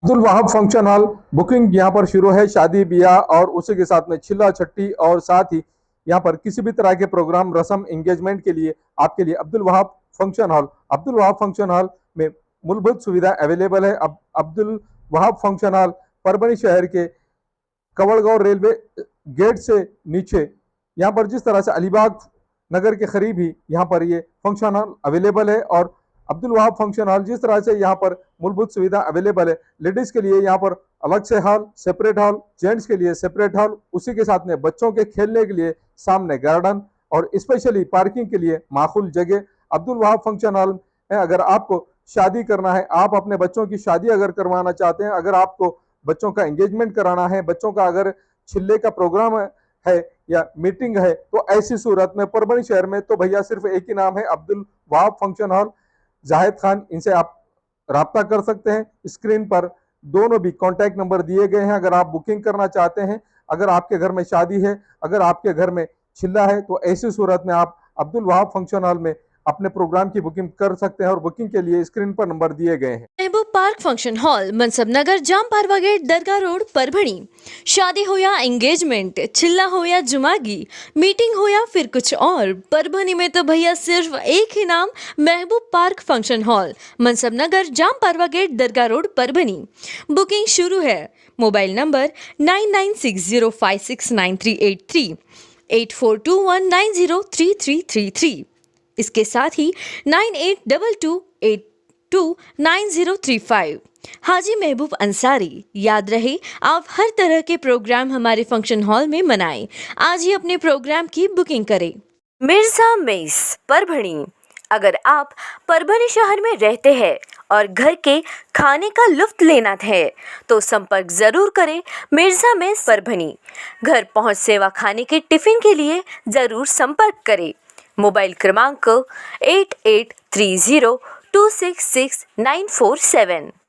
Abdul Wahab function hall booking यहाँ पर शुरू है। शादी ब्याह और उसी के साथ में चिल्ला छट्टी और साथ ही यहाँ पर किसी भी तरह के प्रोग्राम, रस्म, एंगेजमेंट के लिए आपके लिए अब्दुल वहाब फंक्शन हॉल में मूलभूत सुविधा अवेलेबल है। अब अब्दुल वहाब फंक्शन हॉल परभनी शहर के कवड़गांव रेलवे गेट से नीचे, यहाँ पर जिस तरह से अलीबाग नगर के करीब ही यहाँ पर ये फंक्शन हॉल अवेलेबल है। और अब्दुल वहाब फंक्शन हॉल जिस तरह से यहाँ पर मूलभूत सुविधा अवेलेबल है, लेडीज के लिए यहाँ पर अलग से हॉल, सेपरेट हॉल, जेंट्स के लिए सेपरेट हॉल, उसी के साथ में बच्चों के खेलने के लिए सामने गार्डन और स्पेशली पार्किंग के लिए माकूल जगह अब्दुल वहाब फंक्शन हॉल है। अगर आपको शादी करना है, आप अपने बच्चों की शादी अगर करवाना चाहते हैं, अगर आपको बच्चों का एंगेजमेंट कराना है, बच्चों का अगर छिल्ले का प्रोग्राम है या मीटिंग है, तो ऐसी सूरत में परभनी शहर में तो भैया सिर्फ एक ही नाम है, अब्दुल वहाब फंक्शन हॉल, जाहिद खान। इनसे आप राब्ता कर सकते हैं। स्क्रीन पर दोनों भी कॉन्टैक्ट नंबर दिए गए हैं। अगर आप बुकिंग करना चाहते हैं, अगर आपके घर में शादी है, अगर आपके घर में छिल्ला है, तो ऐसी सूरत में आप अब्दुल वहाब फंक्शन हॉल में अपने प्रोग्राम की बुकिंग कर सकते हैं और बुकिंग के लिए स्क्रीन पर नंबर दिए गए हैं। महबूब पार्क फंक्शन हॉल, मनसब नगर, जाम पारवा गेट, दरगाह रोड, परभणी। शादी हो या एंगेजमेंट, चिल्ला हो या जुमागी, मीटिंग हो या फिर कुछ और, परभणी में तो भैया सिर्फ एक ही नाम, महबूब पार्क फंक्शन हॉल, मनसब नगर, जाम पारवा गेट, दरगाह रोड, परभणी। बुकिंग शुरू है। Mobile number 9960569383, 8421903333। इसके साथ ही 9822829035। हाजी महबूब अंसारी। याद रहे, आप हर तरह के प्रोग्राम हमारे फंक्शन हॉल में मनाएं। आज ही अपने प्रोग्राम की बुकिंग करें। मिर्जा मेस, परभणी। अगर आप परभणी शहर में रहते हैं और घर के खाने का लुत्फ लेना है तो संपर्क जरूर करें मिर्जा मेस, परभणी। घर पहुंच सेवा खाने के टिफिन के लिए जरूर संपर्क करें। मोबाइल क्रमांक 8830266947।